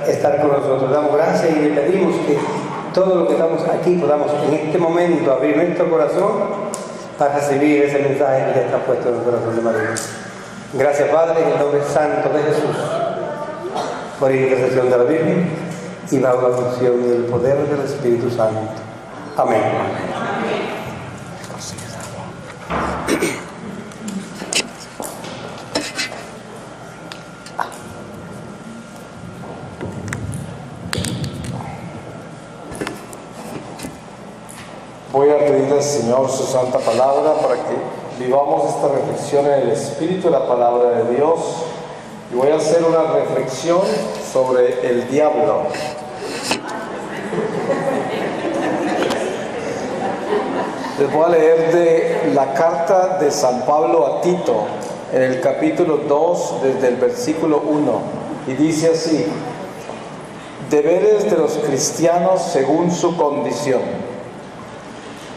estar con nosotros. Damos gracias y le pedimos que todo lo que estamos aquí podamos en este momento abrir nuestro corazón para recibir ese mensaje que está puesto en el corazón de María. Gracias, Padre, en el nombre santo de Jesús, por intercesión de la Virgen y bajo la unción y el poder del Espíritu Santo. Amén. Voy a pedirle al Señor su santa palabra para que vivamos esta reflexión en el Espíritu de la palabra de Dios. Y voy a hacer una reflexión sobre el diablo. Les voy a leer de la carta de San Pablo a Tito, en el capítulo 2, desde el versículo 1. Y dice así: deberes de los cristianos según su condición.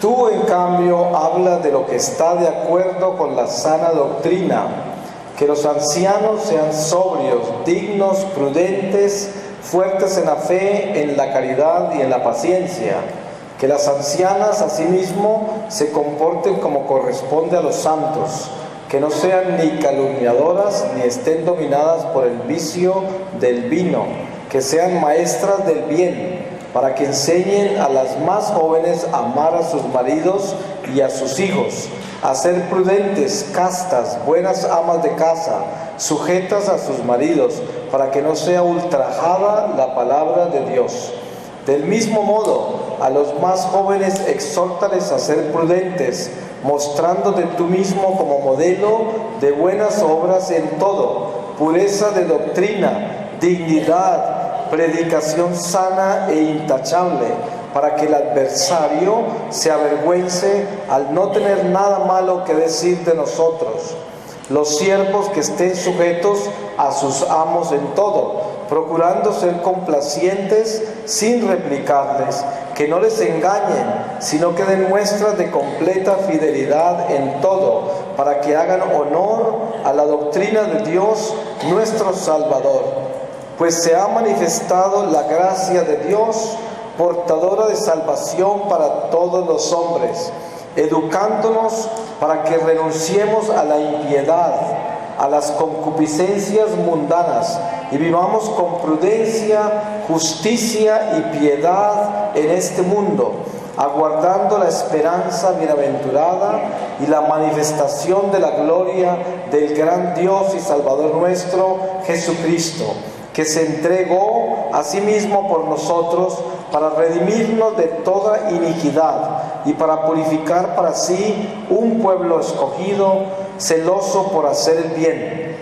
Tú, en cambio, habla de lo que está de acuerdo con la sana doctrina, que los ancianos sean sobrios, dignos, prudentes, fuertes en la fe, en la caridad y en la paciencia, que las ancianas asimismo se comporten como corresponde a los santos, que no sean ni calumniadoras ni estén dominadas por el vicio del vino, que sean maestras del bien, para que enseñen a las más jóvenes a amar a sus maridos y a sus hijos, a ser prudentes, castas, buenas amas de casa, sujetas a sus maridos, para que no sea ultrajada la palabra de Dios. Del mismo modo, a los más jóvenes exhórtales a ser prudentes, mostrándote tú mismo como modelo de buenas obras en todo, pureza de doctrina, dignidad, predicación sana e intachable, para que el adversario se avergüence al no tener nada malo que decir de nosotros. Los siervos que estén sujetos a sus amos en todo, procurando ser complacientes sin replicarles, que no les engañen, sino que den muestras de completa fidelidad en todo, para que hagan honor a la doctrina de Dios nuestro Salvador. Pues se ha manifestado la gracia de Dios, portadora de salvación para todos los hombres, educándonos para que renunciemos a la impiedad, a las concupiscencias mundanas, y vivamos con prudencia, justicia y piedad en este mundo, aguardando la esperanza bienaventurada y la manifestación de la gloria del gran Dios y Salvador nuestro, Jesucristo, que se entregó a sí mismo por nosotros para redimirnos de toda iniquidad y para purificar para sí un pueblo escogido, celoso por hacer el bien.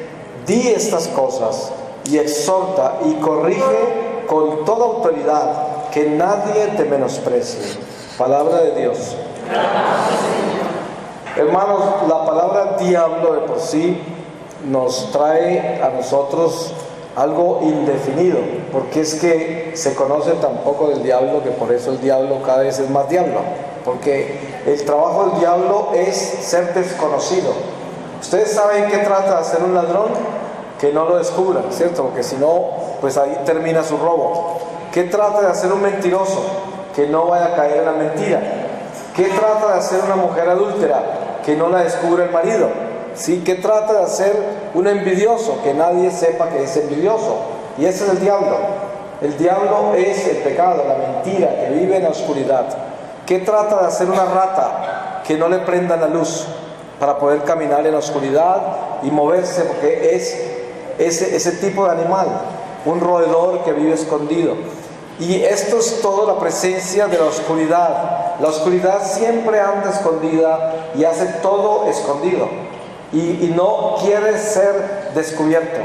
Di estas cosas y exhorta y corrige con toda autoridad, que nadie te menosprecie. Palabra de Dios. Hermanos, la palabra diablo de por sí nos trae a nosotros algo indefinido, porque es que se conoce tan poco del diablo que por eso el diablo cada vez es más diablo, porque el trabajo del diablo es ser desconocido. Ustedes saben qué trata de hacer un ladrón, que no lo descubran, ¿cierto? Porque si no, pues ahí termina su robo. ¿Qué trata de hacer un mentiroso? Que no vaya a caer en la mentira. ¿Qué trata de hacer una mujer adúltera? Que no la descubra el marido. ¿Sí? ¿Qué trata de hacer un envidioso? Que nadie sepa que es envidioso. Y ese es el diablo. El diablo es el pecado, la mentira, que vive en la oscuridad. ¿Qué trata de hacer una rata? Que no le prendan la luz para poder caminar en la oscuridad y moverse, porque es ese tipo de animal, un roedor que vive escondido. Y esto es toda la presencia de la oscuridad. La oscuridad siempre anda escondida y hace todo escondido. Y no quiere ser descubierto.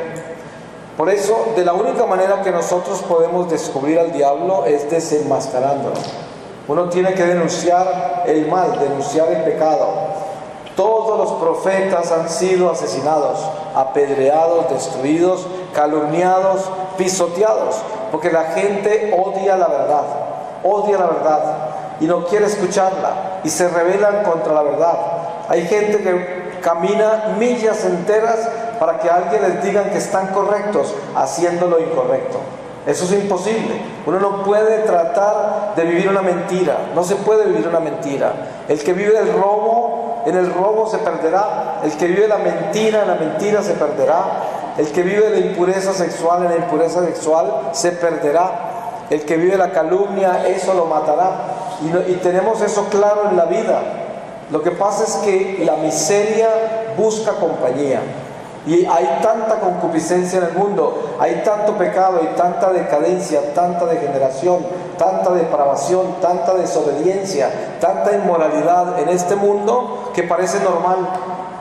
Por eso, de la única manera que nosotros podemos descubrir al diablo es desenmascarándolo. Uno tiene que denunciar el mal, denunciar el pecado. Todos los profetas han sido asesinados, apedreados, destruidos, calumniados, pisoteados, porque la gente odia la verdad y no quiere escucharla y se rebelan contra la verdad. Hay gente que camina millas enteras para que alguien les diga que están correctos haciendo lo incorrecto. Eso es imposible. Uno no puede tratar de vivir una mentira. No se puede vivir una mentira. El que vive del robo, en el robo se perderá. El que vive la mentira, en la mentira se perderá. El que vive la impureza sexual, en la impureza sexual se perderá. El que vive la calumnia, eso lo matará. Y tenemos eso claro en la vida. Lo que pasa es que la miseria busca compañía. Y hay tanta concupiscencia en el mundo, hay tanto pecado, hay tanta decadencia, tanta degeneración, tanta depravación, tanta desobediencia, tanta inmoralidad en este mundo que parece normal.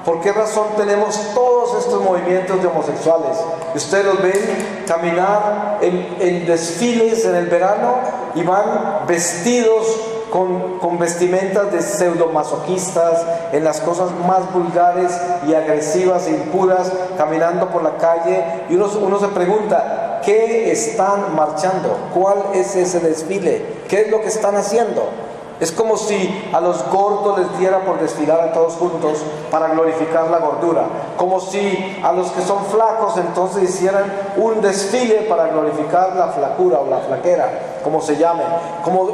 ¿Por qué razón tenemos todos estos movimientos de homosexuales? Ustedes los ven caminar en desfiles en el verano y van vestidos con vestimentas de pseudomasoquistas, en las cosas más vulgares y agresivas e impuras, caminando por la calle, y uno se pregunta, ¿qué están marchando? ¿Cuál es ese desfile? ¿Qué es lo que están haciendo? Es como si a los gordos les diera por desfilar a todos juntos para glorificar la gordura. Como si a los que son flacos entonces hicieran un desfile para glorificar la flacura o la flaquera, como se llame.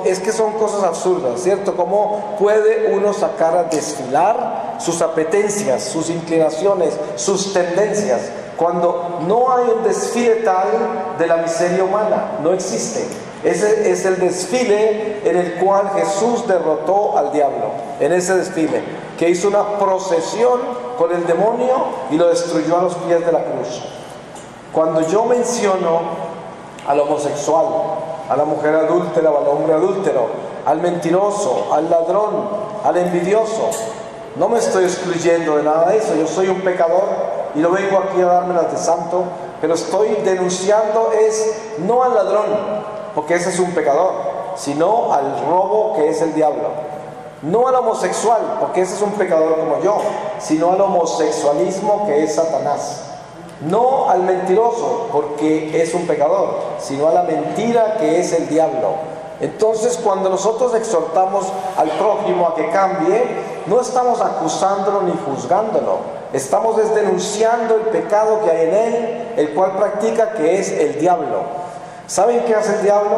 Es que son cosas absurdas, ¿cierto? ¿Cómo puede uno sacar a desfilar sus apetencias, sus inclinaciones, sus tendencias, cuando no hay un desfile tal de la miseria humana? No existe. Ese es el desfile en el cual Jesús derrotó al diablo, en ese desfile, que hizo una procesión con el demonio y lo destruyó a los pies de la cruz. Cuando yo menciono al homosexual, a la mujer adúltera o al hombre adúltero, al mentiroso, al ladrón, al envidioso, no me estoy excluyendo de nada de eso. Yo soy un pecador y no vengo aquí a dármelas de santo, pero estoy denunciando no al ladrón, porque ese es un pecador, sino al robo, que es el diablo. No al homosexual, porque ese es un pecador como yo, sino al homosexualismo, que es Satanás. No al mentiroso, porque es un pecador, sino a la mentira, que es el diablo. Entonces, cuando nosotros exhortamos al prójimo a que cambie, no estamos acusándolo ni juzgándolo, estamos denunciando el pecado que hay en él, el cual practica, que es el diablo. ¿Saben qué hace el diablo?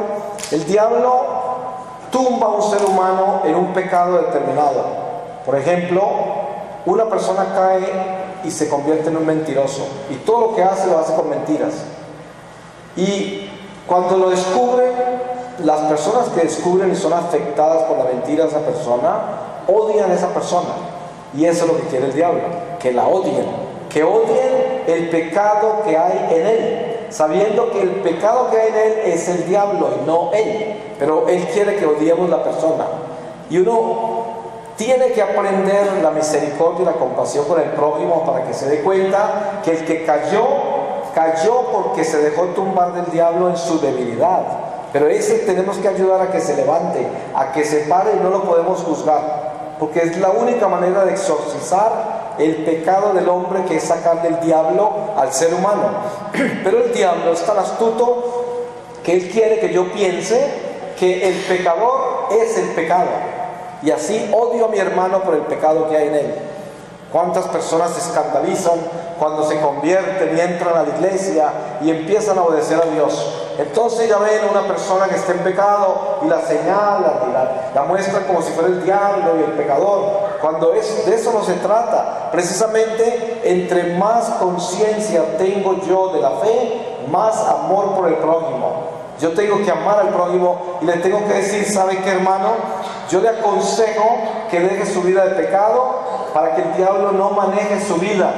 El diablo tumba a un ser humano en un pecado determinado. Por ejemplo, una persona cae y se convierte en un mentiroso, y todo lo que hace lo hace con mentiras. Y cuando lo descubren, las personas que descubren y son afectadas por la mentira de esa persona, odian a esa persona. Y eso es lo que quiere el diablo, que la odien, que odien el pecado que hay en él, sabiendo que el pecado que hay en él es el diablo y no él, pero él quiere que odiemos la persona. Y uno tiene que aprender la misericordia y la compasión con el prójimo para que se dé cuenta que el que cayó porque se dejó tumbar del diablo en su debilidad, pero ese tenemos que ayudar a que se levante, a que se pare, y no lo podemos juzgar, porque es la única manera de exorcizar el pecado del hombre, que es sacar del diablo al ser humano. Pero el diablo es tan astuto que él quiere que yo piense que el pecador es el pecado, y así odio a mi hermano por el pecado que hay en él. ¿Cuántas personas se escandalizan cuando se convierten y entran a la iglesia y empiezan a obedecer a Dios? Entonces ya ven a una persona que está en pecado y la señalan y la muestran como si fuera el diablo y el pecador, cuando de eso no se trata. Precisamente, entre más conciencia tengo yo de la fe, más amor por el prójimo. Yo tengo que amar al prójimo y le tengo que decir, ¿sabe qué, hermano? Yo le aconsejo que deje su vida de pecado para que el diablo no maneje su vida.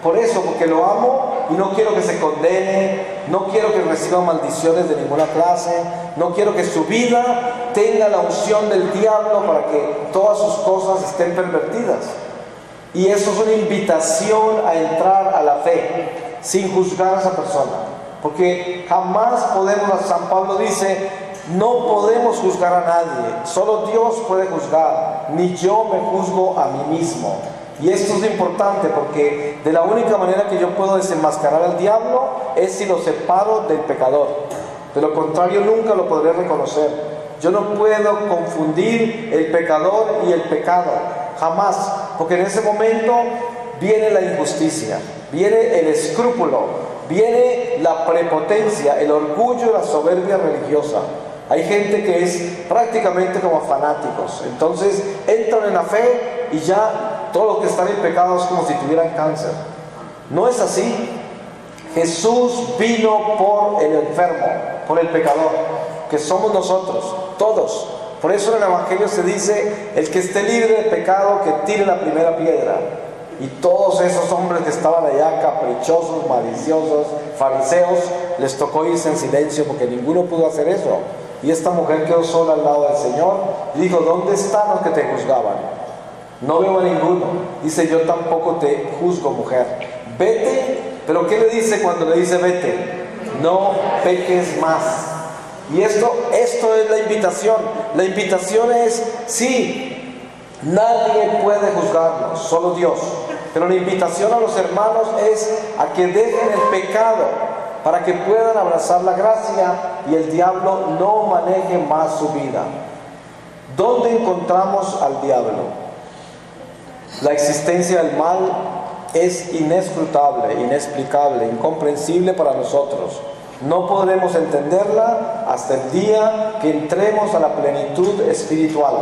Por eso, porque lo amo y no quiero que se condene, no quiero que reciba maldiciones de ninguna clase, no quiero que su vida tenga la unción del diablo para que todas sus cosas estén pervertidas. Y eso es una invitación a entrar a la fe, sin juzgar a esa persona. Porque jamás podemos, San Pablo dice, no podemos juzgar a nadie, solo Dios puede juzgar, ni yo me juzgo a mí mismo. Y esto es importante, porque de la única manera que yo puedo desenmascarar al diablo es si lo separo del pecador. De lo contrario, nunca lo podré reconocer. Yo no puedo confundir el pecador y el pecado, jamás, porque en ese momento viene la injusticia, viene el escrúpulo, viene la prepotencia, el orgullo y la soberbia religiosa. Hay gente que es prácticamente como fanáticos, entonces entran en la fe y ya todo lo que están en pecado es como si tuvieran cáncer. No es así. Jesús vino por el enfermo, por el pecador, que somos nosotros, todos. Por eso en el Evangelio se dice: el que esté libre de pecado, que tire la primera piedra. Y todos esos hombres que estaban allá, caprichosos, maliciosos, fariseos, les tocó irse en silencio porque ninguno pudo hacer eso. Y esta mujer quedó sola al lado del Señor y dijo: ¿dónde están los que te juzgaban? No veo a ninguno. Dice: yo tampoco te juzgo, mujer. Vete. Pero ¿qué le dice cuando le dice vete? No peques más. Y esto es la invitación. La invitación es: sí, nadie puede juzgarnos, solo Dios. Pero la invitación a los hermanos es a que dejen el pecado para que puedan abrazar la gracia y el diablo no maneje más su vida. ¿Dónde encontramos al diablo? La existencia del mal es inescrutable, inexplicable, incomprensible para nosotros. No podremos entenderla hasta el día que entremos a la plenitud espiritual.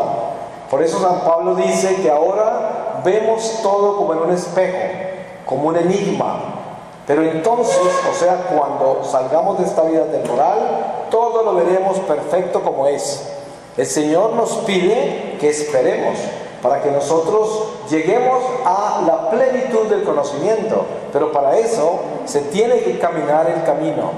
Por eso San Pablo dice que ahora vemos todo como en un espejo, como un enigma. Pero entonces, o sea, cuando salgamos de esta vida temporal, todo lo veremos perfecto como es. El Señor nos pide que esperemos para que nosotros lleguemos a la plenitud del conocimiento. Pero para eso se tiene que caminar el camino.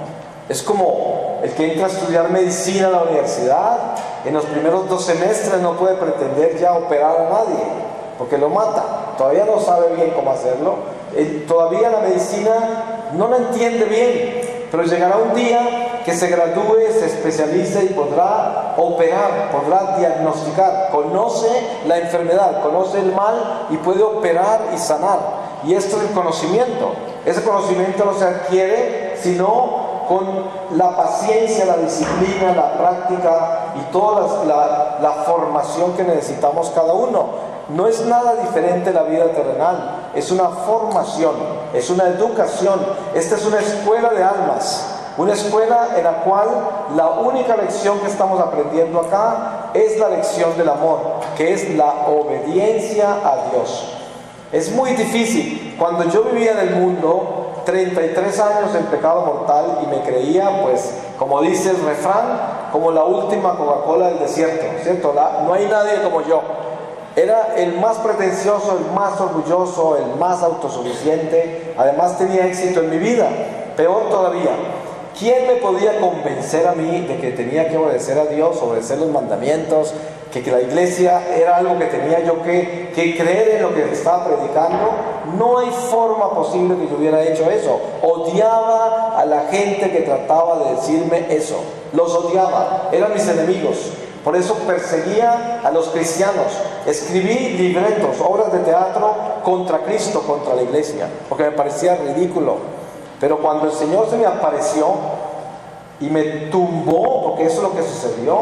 Es como el que entra a estudiar medicina a la universidad. En los primeros 2 semestres no puede pretender ya operar a nadie, porque lo mata. Todavía no sabe bien cómo hacerlo. Todavía la medicina no la entiende bien, pero llegará un día que se gradúe, se especialice y podrá operar, podrá diagnosticar, conoce la enfermedad, conoce el mal y puede operar y sanar. Y esto es el conocimiento. Ese conocimiento no se adquiere sino con la paciencia, la disciplina, la práctica y toda la formación que necesitamos cada uno. No es nada diferente la vida terrenal, es una formación, es una educación. Esta es una escuela de almas, una escuela en la cual la única lección que estamos aprendiendo acá es la lección del amor, que es la obediencia a Dios. Es muy difícil. Cuando yo vivía en el mundo, 33 años en pecado mortal, y me creía, pues, como dice el refrán, como la última Coca-Cola del desierto, ¿cierto? No hay nadie como yo. Era el más pretencioso, el más orgulloso, el más autosuficiente. Además tenía éxito en mi vida. Peor todavía, ¿quién me podía convencer a mí de que tenía que obedecer a Dios, obedecer los mandamientos, que la iglesia era algo que tenía yo que creer en lo que estaba predicando? No hay forma posible que yo hubiera hecho eso. Odiaba a la gente que trataba de decirme eso. Los odiaba, eran mis enemigos. Por eso perseguía a los cristianos. Escribí libretos, obras de teatro contra Cristo, contra la iglesia, porque me parecía ridículo. Pero cuando el Señor se me apareció y me tumbó, porque eso es lo que sucedió,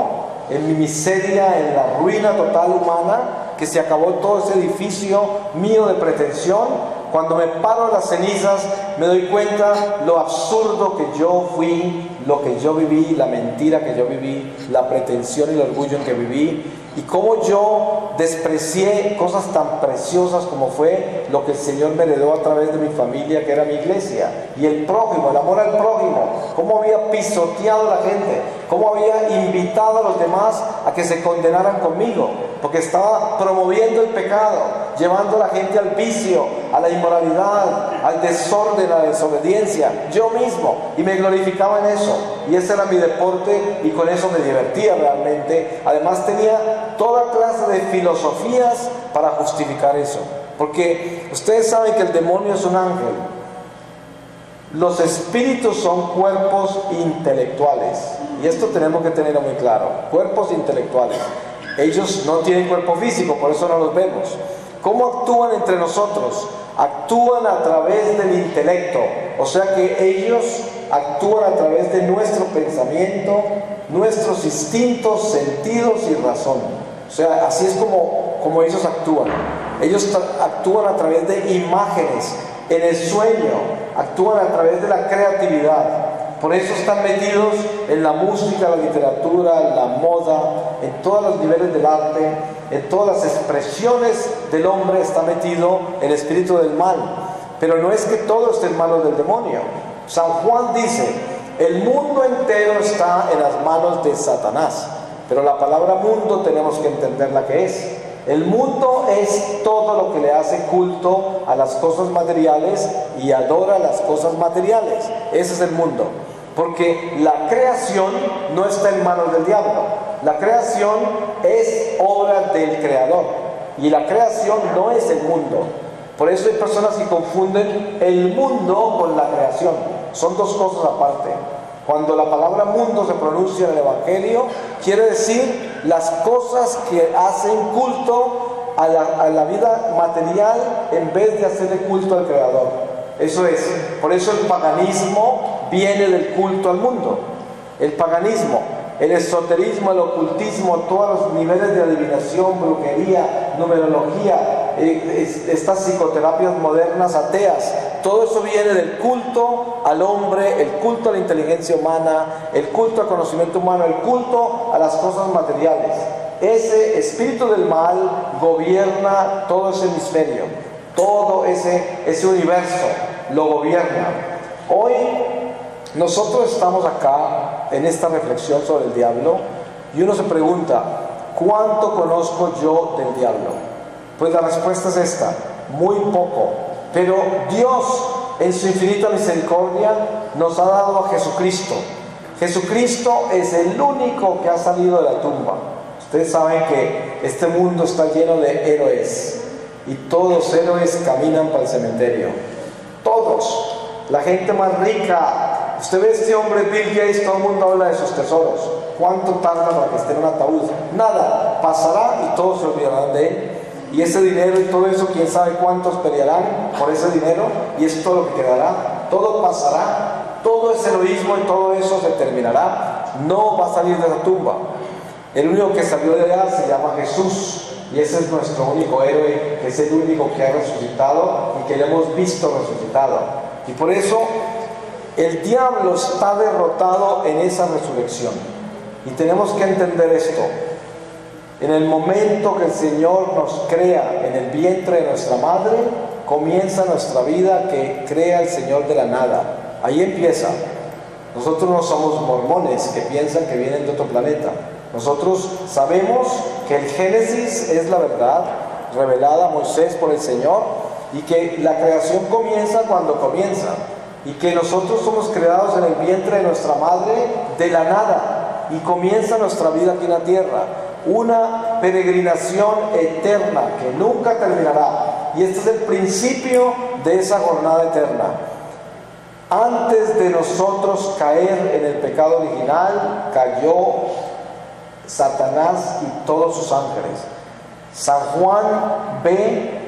en mi miseria, en la ruina total humana, que se acabó todo ese edificio mío de pretensión. Cuando me paro en las cenizas, me doy cuenta lo absurdo que yo fui, lo que yo viví, la mentira que yo viví, la pretensión y el orgullo en que viví, y cómo yo desprecié cosas tan preciosas como fue lo que el Señor me heredó a través de mi familia, que era mi iglesia, y el prójimo, el amor al prójimo, cómo había pisoteado a la gente, cómo había invitado a los demás a que se condenaran conmigo, porque estaba promoviendo el pecado, llevando a la gente al vicio, a la inmoralidad, al desorden, a la desobediencia, yo mismo, y me glorificaba en eso, y ese era mi deporte, y con eso me divertía realmente. Además tenía toda clase de filosofías para justificar eso, porque ustedes saben que el demonio es un ángel. Los espíritus son cuerpos intelectuales, y esto tenemos que tenerlo muy claro, cuerpos intelectuales. Ellos no tienen cuerpo físico, por eso no los vemos. ¿Cómo actúan entre nosotros? Actúan a través del intelecto, o sea que ellos actúan a través de nuestro pensamiento, nuestros instintos, sentidos y razón. O sea, así es como ellos actúan. Ellos actúan a través de imágenes, en el sueño, actúan a través de la creatividad. Por eso están metidos en la música, la literatura, la moda, en todos los niveles del arte, en todas las expresiones del hombre está metido el espíritu del mal. Pero no es que todo esté en manos del demonio. San Juan dice, el mundo entero está en las manos de Satanás. Pero la palabra mundo tenemos que entender la que es. El mundo es todo lo que le hace culto a las cosas materiales y adora las cosas materiales. Ese es el mundo. Porque la creación no está en manos del diablo. La creación es obra del Creador. Y la creación no es el mundo. Por eso hay personas que confunden el mundo con la creación. Son dos cosas aparte. Cuando la palabra mundo se pronuncia en el Evangelio, quiere decir las cosas que hacen culto a la vida material en vez de hacerle culto al Creador. Eso es. Por eso el paganismo viene del culto al mundo. El paganismo, el esoterismo, el ocultismo, todos los niveles de adivinación, brujería, numerología, estas psicoterapias modernas ateas, todo eso viene del culto al hombre, el culto a la inteligencia humana, el culto al conocimiento humano, el culto a las cosas materiales. Ese espíritu del mal gobierna todo ese hemisferio, todo ese universo lo gobierna. Hoy nosotros estamos acá en esta reflexión sobre el diablo y uno se pregunta, ¿cuánto conozco yo del diablo? Pues la respuesta es esta, muy poco. Pero Dios, en su infinita misericordia, nos ha dado a Jesucristo. Jesucristo es el único que ha salido de la tumba. Ustedes saben que este mundo está lleno de héroes y todos los héroes caminan para el cementerio. Todos. La gente más rica. Usted ve a este hombre Bill Gates, todo el mundo habla de sus tesoros. ¿Cuánto tarda para que esté en un ataúd? Nada. Pasará y todos se olvidarán de él. Y ese dinero y todo eso, quién sabe cuántos pelearán por ese dinero, y es todo lo que quedará. Todo pasará, todo ese heroísmo y todo eso se terminará. No va a salir de la tumba. El único que salió de allá se llama Jesús, y ese es nuestro único héroe, que es el único que ha resucitado y que le hemos visto resucitado. Y por eso el diablo está derrotado en esa resurrección. Y tenemos que entender esto. En el momento que el Señor nos crea en el vientre de nuestra madre, comienza nuestra vida que crea el Señor de la nada. Ahí empieza. Nosotros no somos mormones que piensan que vienen de otro planeta. Nosotros sabemos que el Génesis es la verdad revelada a Moisés por el Señor y que la creación comienza cuando comienza y que nosotros somos creados en el vientre de nuestra madre de la nada y comienza nuestra vida aquí en la tierra. Una peregrinación eterna que nunca terminará, y este es el principio de esa jornada eterna. Antes de nosotros caer en el pecado original, cayó Satanás y todos sus ángeles. San Juan ve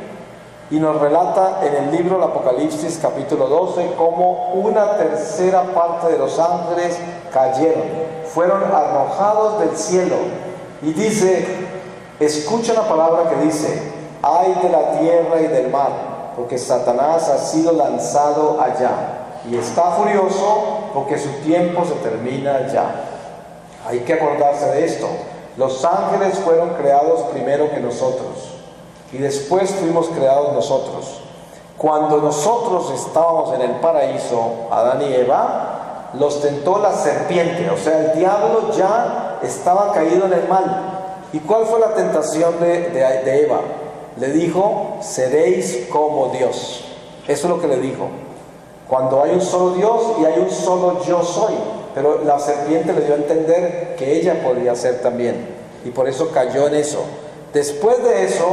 y nos relata en el libro del Apocalipsis capítulo 12 cómo una tercera parte de los ángeles cayeron, fueron arrojados del cielo. Y dice, escucha la palabra que dice, ay de la tierra y del mar, porque Satanás ha sido lanzado allá, y está furioso porque su tiempo se termina ya. Hay que acordarse de esto. Los ángeles fueron creados primero que nosotros, y después fuimos creados nosotros. Cuando nosotros estábamos en el paraíso, Adán y Eva, los tentó la serpiente, o sea, el diablo ya estaba caído en el mal. ¿Y cuál fue la tentación de Eva? Le dijo, seréis como Dios. Eso es lo que le dijo. Cuando hay un solo Dios y hay un solo yo soy. Pero la serpiente le dio a entender que ella podía ser también. Y por eso cayó en eso. Después de eso,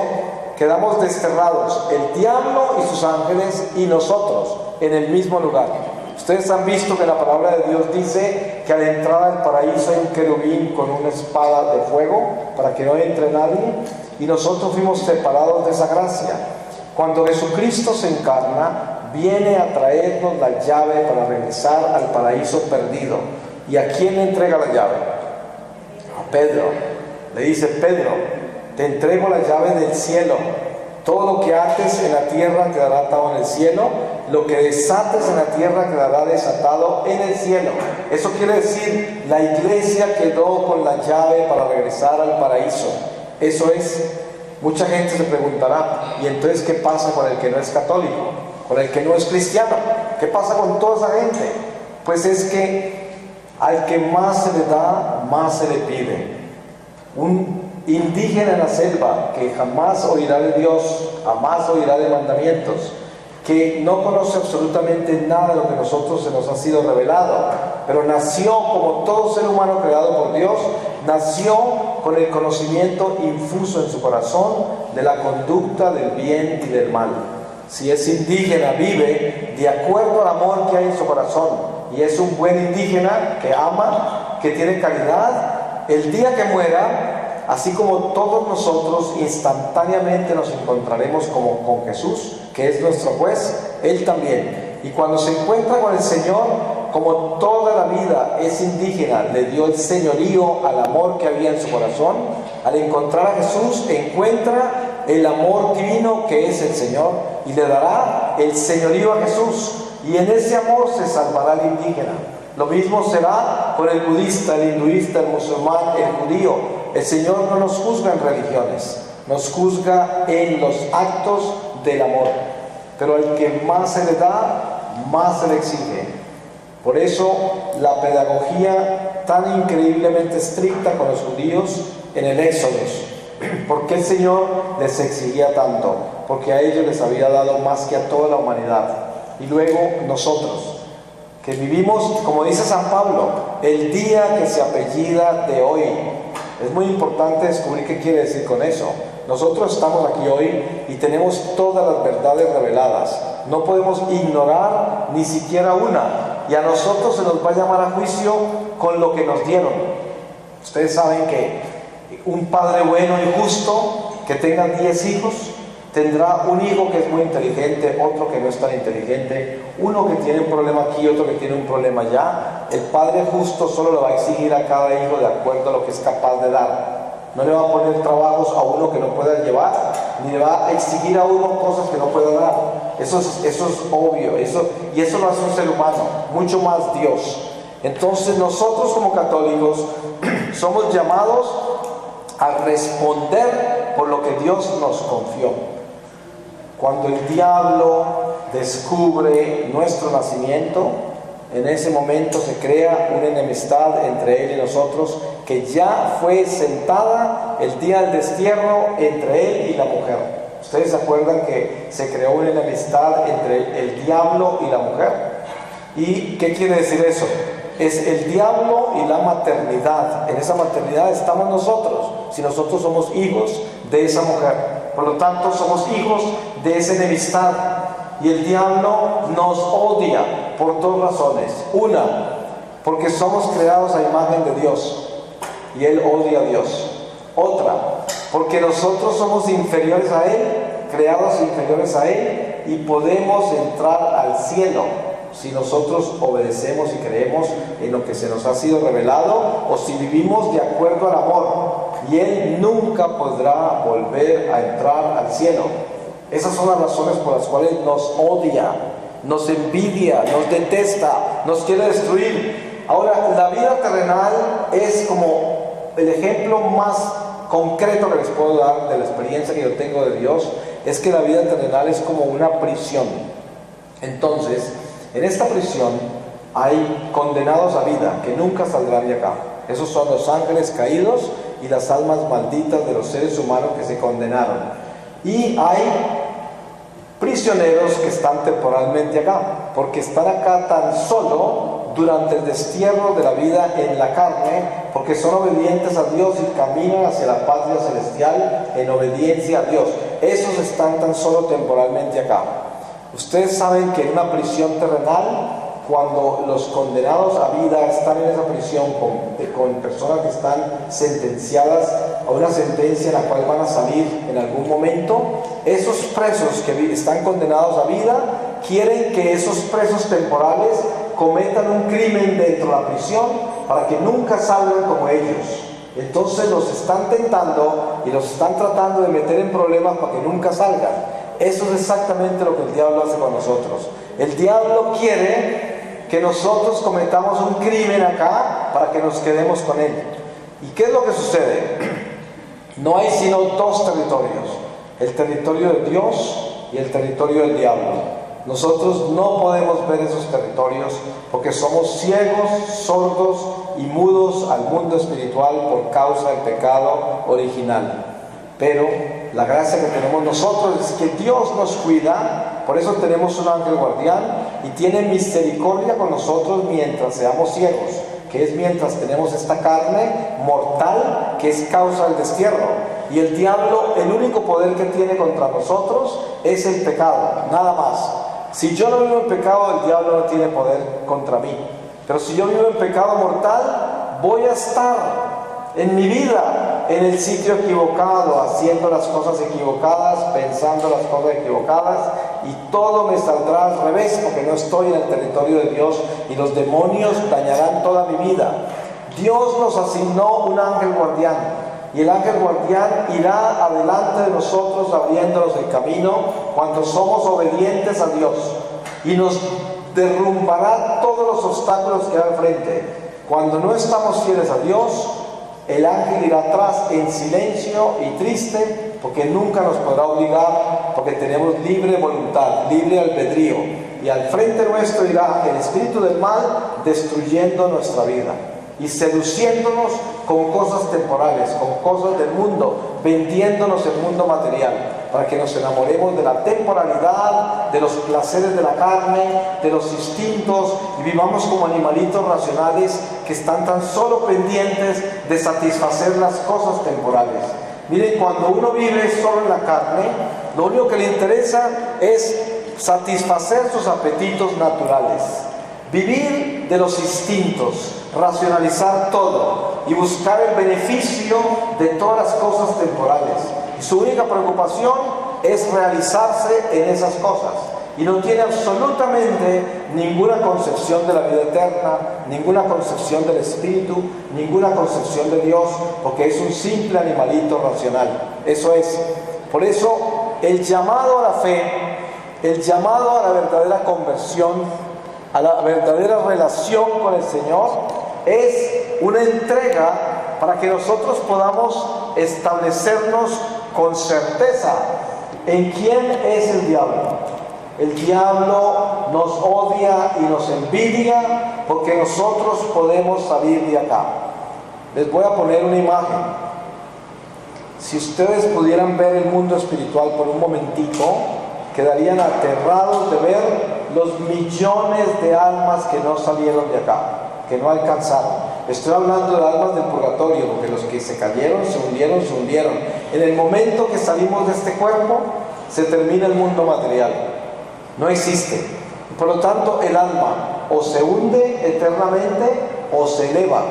quedamos desterrados, el diablo y sus ángeles y nosotros, en el mismo lugar. Ustedes han visto que la palabra de Dios dice que a la entrada del paraíso hay un querubín con una espada de fuego para que no entre nadie, y nosotros fuimos separados de esa gracia. Cuando Jesucristo se encarna, viene a traernos la llave para regresar al paraíso perdido. ¿Y a quién le entrega la llave? A Pedro. Le dice, Pedro, te entrego la llave del cielo. Todo lo que ates en la tierra quedará atado en el cielo, lo que desates en la tierra quedará desatado en el cielo. Eso quiere decir, la iglesia quedó con la llave para regresar al paraíso. Eso es. Mucha gente se preguntará, ¿y entonces qué pasa con el que no es católico? Con el que no es cristiano. ¿Qué pasa con toda esa gente? Pues es que al que más se le da, más se le pide. Un indígena en la selva que jamás oirá de Dios, jamás oirá de mandamientos, que no conoce absolutamente nada de lo que nosotros se nos ha sido revelado, pero nació como todo ser humano creado por Dios, nació con el conocimiento infuso en su corazón de la conducta del bien y del mal. Si es indígena, vive de acuerdo al amor que hay en su corazón, y es un buen indígena que ama, que tiene caridad. El día que muera, así como todos nosotros instantáneamente nos encontraremos con Jesús, que es nuestro juez, Él también. Y cuando se encuentra con el Señor, como toda la vida es indígena, le dio el señorío al amor que había en su corazón. Al encontrar a Jesús, encuentra el amor divino que es el Señor, y le dará el señorío a Jesús, y en ese amor se salvará el indígena. Lo mismo será con el budista, el hinduista, el musulmán, el judío. El Señor no nos juzga en religiones, nos juzga en los actos del amor. Pero al que más se le da, más se le exige. Por eso la pedagogía tan increíblemente estricta con los judíos en el Éxodo. ¿Por qué el Señor les exigía tanto? Porque a ellos les había dado más que a toda la humanidad. Y luego nosotros, que vivimos, como dice San Pablo, el día que se apellida de hoy. Es muy importante descubrir qué quiere decir con eso. Nosotros estamos aquí hoy y tenemos todas las verdades reveladas. No podemos ignorar ni siquiera una. Y a nosotros se nos va a llamar a juicio con lo que nos dieron. Ustedes saben que un padre bueno y justo que tenga 10 hijos, tendrá un hijo que es muy inteligente, otro que no es tan inteligente, uno que tiene un problema aquí, otro que tiene un problema allá. El padre justo solo le va a exigir a cada hijo de acuerdo a lo que es capaz de dar. No le va a poner trabajos a uno que no pueda llevar, ni le va a exigir a uno cosas que no pueda dar. Eso es obvio, y eso lo hace un ser humano, mucho más Dios. Entonces nosotros como católicos somos llamados a responder por lo que Dios nos confió. Cuando el diablo descubre nuestro nacimiento, en ese momento se crea una enemistad entre él y nosotros, que ya fue sentada el día del destierro entre él y la mujer. ¿Ustedes se acuerdan que se creó una enemistad entre el diablo y la mujer? ¿Y qué quiere decir eso? Es el diablo y la maternidad. En esa maternidad estamos nosotros, si nosotros somos hijos de esa mujer. Por lo tanto, somos hijos de esa enemistad. Y el diablo nos odia por dos razones. Una, porque somos creados a imagen de Dios y Él odia a Dios. Otra, porque nosotros somos inferiores a Él, creados inferiores a Él, y podemos entrar al cielo si nosotros obedecemos y creemos en lo que se nos ha sido revelado, o si vivimos de acuerdo al amor, y Él nunca podrá volver a entrar al cielo. Esas son las razones por las cuales nos odia, nos envidia, nos detesta, nos quiere destruir. Ahora, la vida terrenal es como el ejemplo más concreto que les puedo dar de la experiencia que yo tengo de Dios. Es que la vida terrenal es como una prisión. Entonces, en esta prisión hay condenados a vida que nunca saldrán de acá. Esos son los ángeles caídos y las almas malditas de los seres humanos que se condenaron. Y hay prisioneros que están temporalmente acá, porque están acá tan solo durante el destierro de la vida en la carne, porque son obedientes a Dios y caminan hacia la patria celestial en obediencia a Dios. Esos están tan solo temporalmente acá. Ustedes saben que en una prisión terrenal, cuando los condenados a vida están en esa prisión con personas que están sentenciadas a una sentencia en la cual van a salir en algún momento, esos presos que están condenados a vida quieren que esos presos temporales cometan un crimen dentro de la prisión para que nunca salgan como ellos. Entonces los están tentando y los están tratando de meter en problemas para que nunca salgan. Eso es exactamente lo que el diablo hace con nosotros. El diablo quiere que nosotros cometamos un crimen acá para que nos quedemos con él. ¿Y qué es lo que sucede? No hay sino dos territorios: el territorio de Dios y el territorio del diablo. Nosotros no podemos ver esos territorios porque somos ciegos, sordos y mudos al mundo espiritual por causa del pecado original. Pero la gracia que tenemos nosotros es que Dios nos cuida, por eso tenemos un ángel guardián y tiene misericordia con nosotros mientras seamos ciegos, que es mientras tenemos esta carne mortal que es causa del destierro. Y el diablo, el único poder que tiene contra nosotros es el pecado, nada más. Si yo no vivo en pecado, el diablo no tiene poder contra mí. Pero si yo vivo en pecado mortal, voy a estar en mi vida en el sitio equivocado, haciendo las cosas equivocadas, pensando las cosas equivocadas, y todo me saldrá al revés porque no estoy en el territorio de Dios y los demonios dañarán toda mi vida. Dios nos asignó un ángel guardián. Y el ángel guardián irá adelante de nosotros abriéndonos el camino cuando somos obedientes a Dios, y nos derrumbará todos los obstáculos que hay al frente. Cuando no estamos fieles a Dios, el ángel irá atrás en silencio y triste, porque nunca nos podrá obligar, porque tenemos libre voluntad, libre albedrío, y al frente nuestro irá el espíritu del mal destruyendo nuestra vida y seduciéndonos con cosas temporales, con cosas del mundo, vendiéndonos el mundo material, para que nos enamoremos de la temporalidad, de los placeres de la carne, de los instintos, y vivamos como animalitos racionales que están tan solo pendientes de satisfacer las cosas temporales. Miren, cuando uno vive solo en la carne, lo único que le interesa es satisfacer sus apetitos naturales, vivir de los instintos, racionalizar todo y buscar el beneficio de todas las cosas temporales. Y su única preocupación es realizarse en esas cosas. Y no tiene absolutamente ninguna concepción de la vida eterna, ninguna concepción del Espíritu, ninguna concepción de Dios, porque es un simple animalito racional. Eso es. Por eso, el llamado a la fe, el llamado a la verdadera conversión, a la verdadera relación con el Señor, es una entrega para que nosotros podamos establecernos con certeza en quién es el diablo. El diablo nos odia y nos envidia porque nosotros podemos salir de acá. Les voy a poner una imagen. Si ustedes pudieran ver el mundo espiritual por un momentito, quedarían aterrados de ver los millones de almas que no salieron de acá, que no alcanzaron. Estoy hablando de almas del purgatorio, porque los que se cayeron, se hundieron, se hundieron. En el momento que salimos de este cuerpo, se termina el mundo material. No existe. Por lo tanto, el alma o se hunde eternamente o se eleva.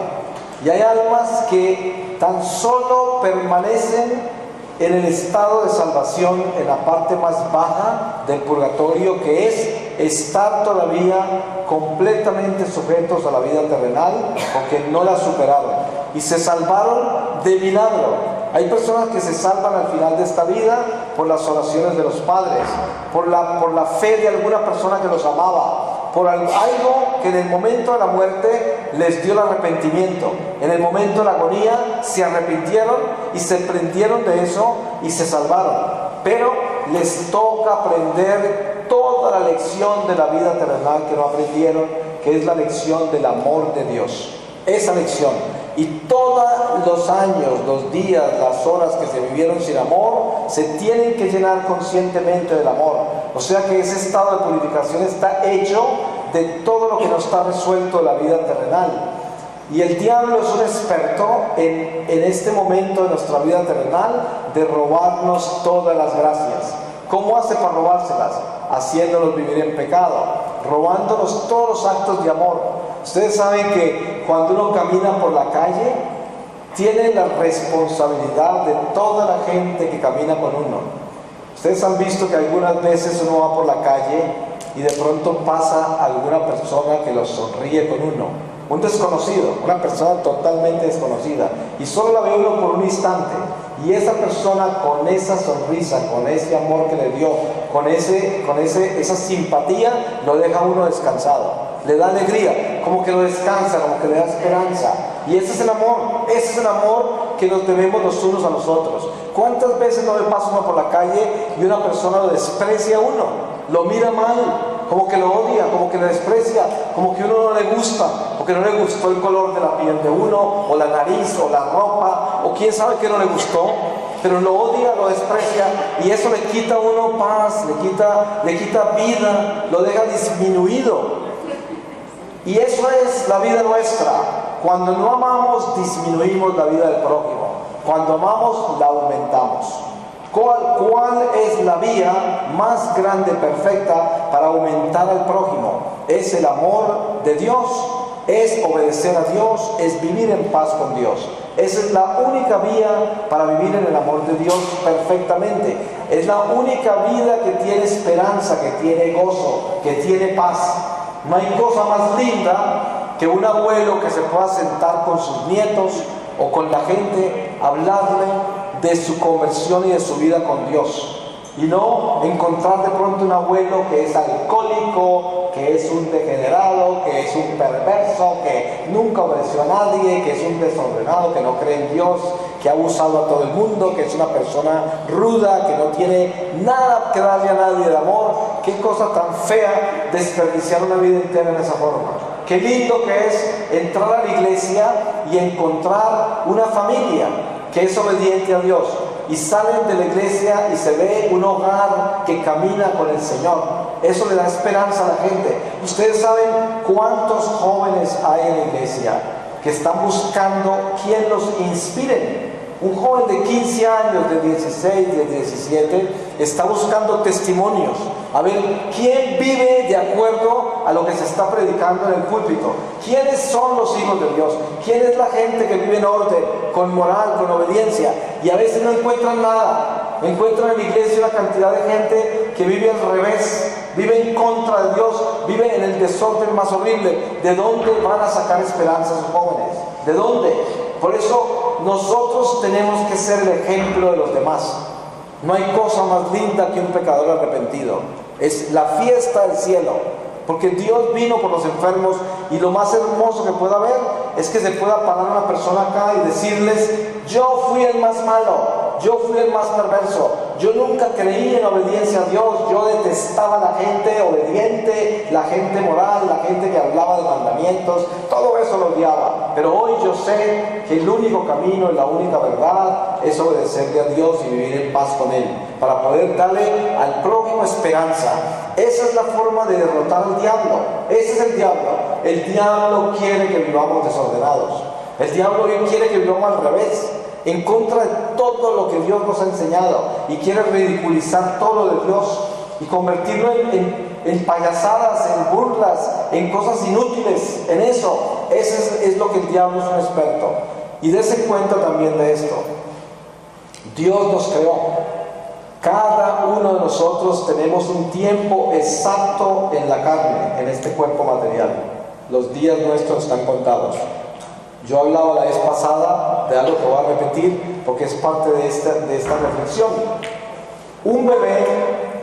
Y hay almas que tan solo permanecen en el estado de salvación, en la parte más baja del purgatorio, que es estar todavía completamente sujetos a la vida terrenal, porque no la superaron y se salvaron de milagro. Hay personas que se salvan al final de esta vida por las oraciones de los padres, por la fe de alguna persona que los amaba, por algo que en el momento de la muerte les dio el arrepentimiento. En el momento de la agonía se arrepintieron y se prendieron de eso y se salvaron. Pero les toca aprender toda la lección de la vida terrenal que no aprendieron, que es la lección del amor de Dios. Esa lección. Y todos los años, los días, las horas que se vivieron sin amor, se tienen que llenar conscientemente del amor. O sea que ese estado de purificación está hecho de todo lo que no está resuelto de la vida terrenal. Y el diablo es un experto en este momento de nuestra vida terrenal de robarnos todas las gracias. ¿Cómo hace para robárselas? Haciéndonos vivir en pecado, robándonos todos los actos de amor. Ustedes saben que cuando uno camina por la calle, tiene la responsabilidad de toda la gente que camina con uno. Ustedes han visto que algunas veces uno va por la calle y de pronto pasa alguna persona que los sonríe con uno. un desconocido, una persona totalmente desconocida, y solo la ve uno por un instante, y esa persona con esa sonrisa, con ese amor que le dio, con esa simpatía, lo deja uno descansado, le da alegría, como que lo descansa, como que le da esperanza. Y ese es el amor que nos debemos los unos a los otros. ¿Cuántas veces no le pasa uno por la calle y una persona lo desprecia a uno, lo mira mal, como que lo odia, como que lo desprecia, como que a uno no le gusta, porque no le gustó el color de la piel de uno, o la nariz, o la ropa, o quién sabe qué no le gustó, pero lo odia, lo desprecia, y eso le quita a uno paz, le quita vida, lo deja disminuido. Y eso es la vida nuestra. Cuando no amamos, disminuimos la vida del prójimo. Cuando amamos, la aumentamos. ¿Cuál es la vía más grande, perfecta para aumentar al prójimo? Es el amor de Dios, es obedecer a Dios, es vivir en paz con Dios. Esa es la única vía para vivir en el amor de Dios perfectamente. Es la única vida que tiene esperanza, que tiene gozo, que tiene paz. No hay cosa más linda que un abuelo que se pueda sentar con sus nietos o con la gente, hablarle de su conversión y de su vida con Dios, y no encontrar de pronto un abuelo que es alcohólico, que es un degenerado, que es un perverso, que nunca obedeció a nadie, que es un desordenado, que no cree en Dios, que ha abusado a todo el mundo, que es una persona ruda, que no tiene nada que darle a nadie de amor. Qué cosa tan fea desperdiciar una vida entera en esa forma. Qué lindo que es entrar a la iglesia y encontrar una familia que es obediente a Dios, y salen de la iglesia y se ve un hogar que camina con el Señor. Eso le da esperanza a la gente. Ustedes saben cuántos jóvenes hay en la iglesia que están buscando quien los inspire. Un joven de 15 años, de 16, de 17, está buscando testimonios. A ver, ¿quién vive de acuerdo a lo que se está predicando en el púlpito? ¿Quiénes son los hijos de Dios? ¿Quién es la gente que vive en orden, con moral, con obediencia? Y a veces no encuentran nada. Encuentran en la iglesia una cantidad de gente que vive al revés, vive en contra de Dios, vive en el desorden más horrible. ¿De dónde van a sacar esperanza esos jóvenes? ¿De dónde? Por eso nosotros tenemos que ser el ejemplo de los demás. No hay cosa más linda que un pecador arrepentido. Es la fiesta del cielo, porque Dios vino por los enfermos, y lo más hermoso que pueda haber es que se pueda parar una persona acá y decirles: yo fui el más malo, yo fui el más perverso, yo nunca creí en obediencia a Dios, yo detestaba a la gente obediente, la gente moral, la gente que hablaba de mandamientos, todo eso lo odiaba, pero hoy yo sé que el único camino y la única verdad es obedecerle a Dios y vivir en paz con Él, para poder darle al prójimo esperanza. Esa es la forma de derrotar al diablo. Ese es el diablo. El diablo quiere que vivamos desordenados. El diablo quiere que vivamos al revés, en contra de todo lo que Dios nos ha enseñado, y quiere ridiculizar todo lo de Dios y convertirlo en payasadas, en burlas, en cosas inútiles, en eso. Ese es lo que el diablo es un experto. Y dése cuenta también de esto: Dios nos creó. Cada uno de nosotros tenemos un tiempo exacto en la carne, en este cuerpo material. Los días nuestros están contados. Yo hablaba la vez pasada de algo que voy a repetir porque es parte de esta reflexión. Un bebé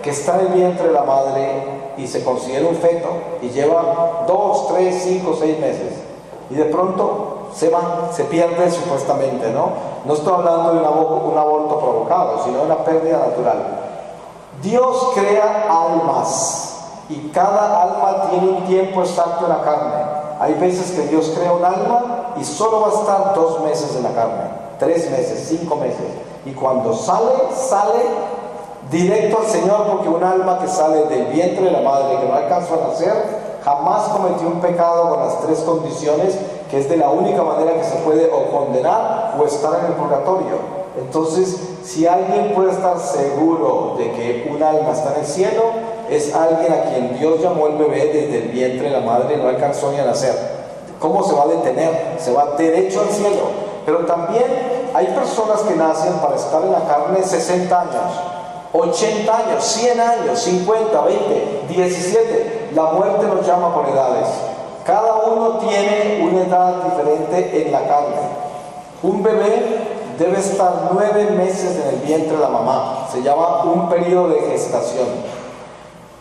que está en el vientre de la madre y se considera un feto y lleva 2, 3, 5, 6 meses, y de pronto se pierde supuestamente, ¿no? No estoy hablando de un aborto provocado, sino de una pérdida natural. Dios crea almas, y cada alma tiene un tiempo exacto en la carne. Hay veces que Dios crea un alma y solo va a estar 2 meses en la carne, 3 meses, 5 meses, y cuando sale directo al Señor, porque un alma que sale del vientre de la madre, que no alcanzó a nacer, jamás cometió un pecado con las 3 condiciones, que es de la única manera que se puede o condenar o estar en el purgatorio. Entonces, si alguien puede estar seguro de que un alma está en el cielo, es alguien a quien Dios llamó el bebé desde el vientre de la madre y no alcanzó ni a nacer. ¿Cómo se va a detener? Se va derecho al cielo. Pero también hay personas que nacen para estar en la carne 60 años, 80 años, 100 años, 50, 20, 17. La muerte nos llama por edades. Cada uno tiene una edad diferente en la carne. Un bebé debe estar 9 meses en el vientre de la mamá. Se llama un periodo de gestación.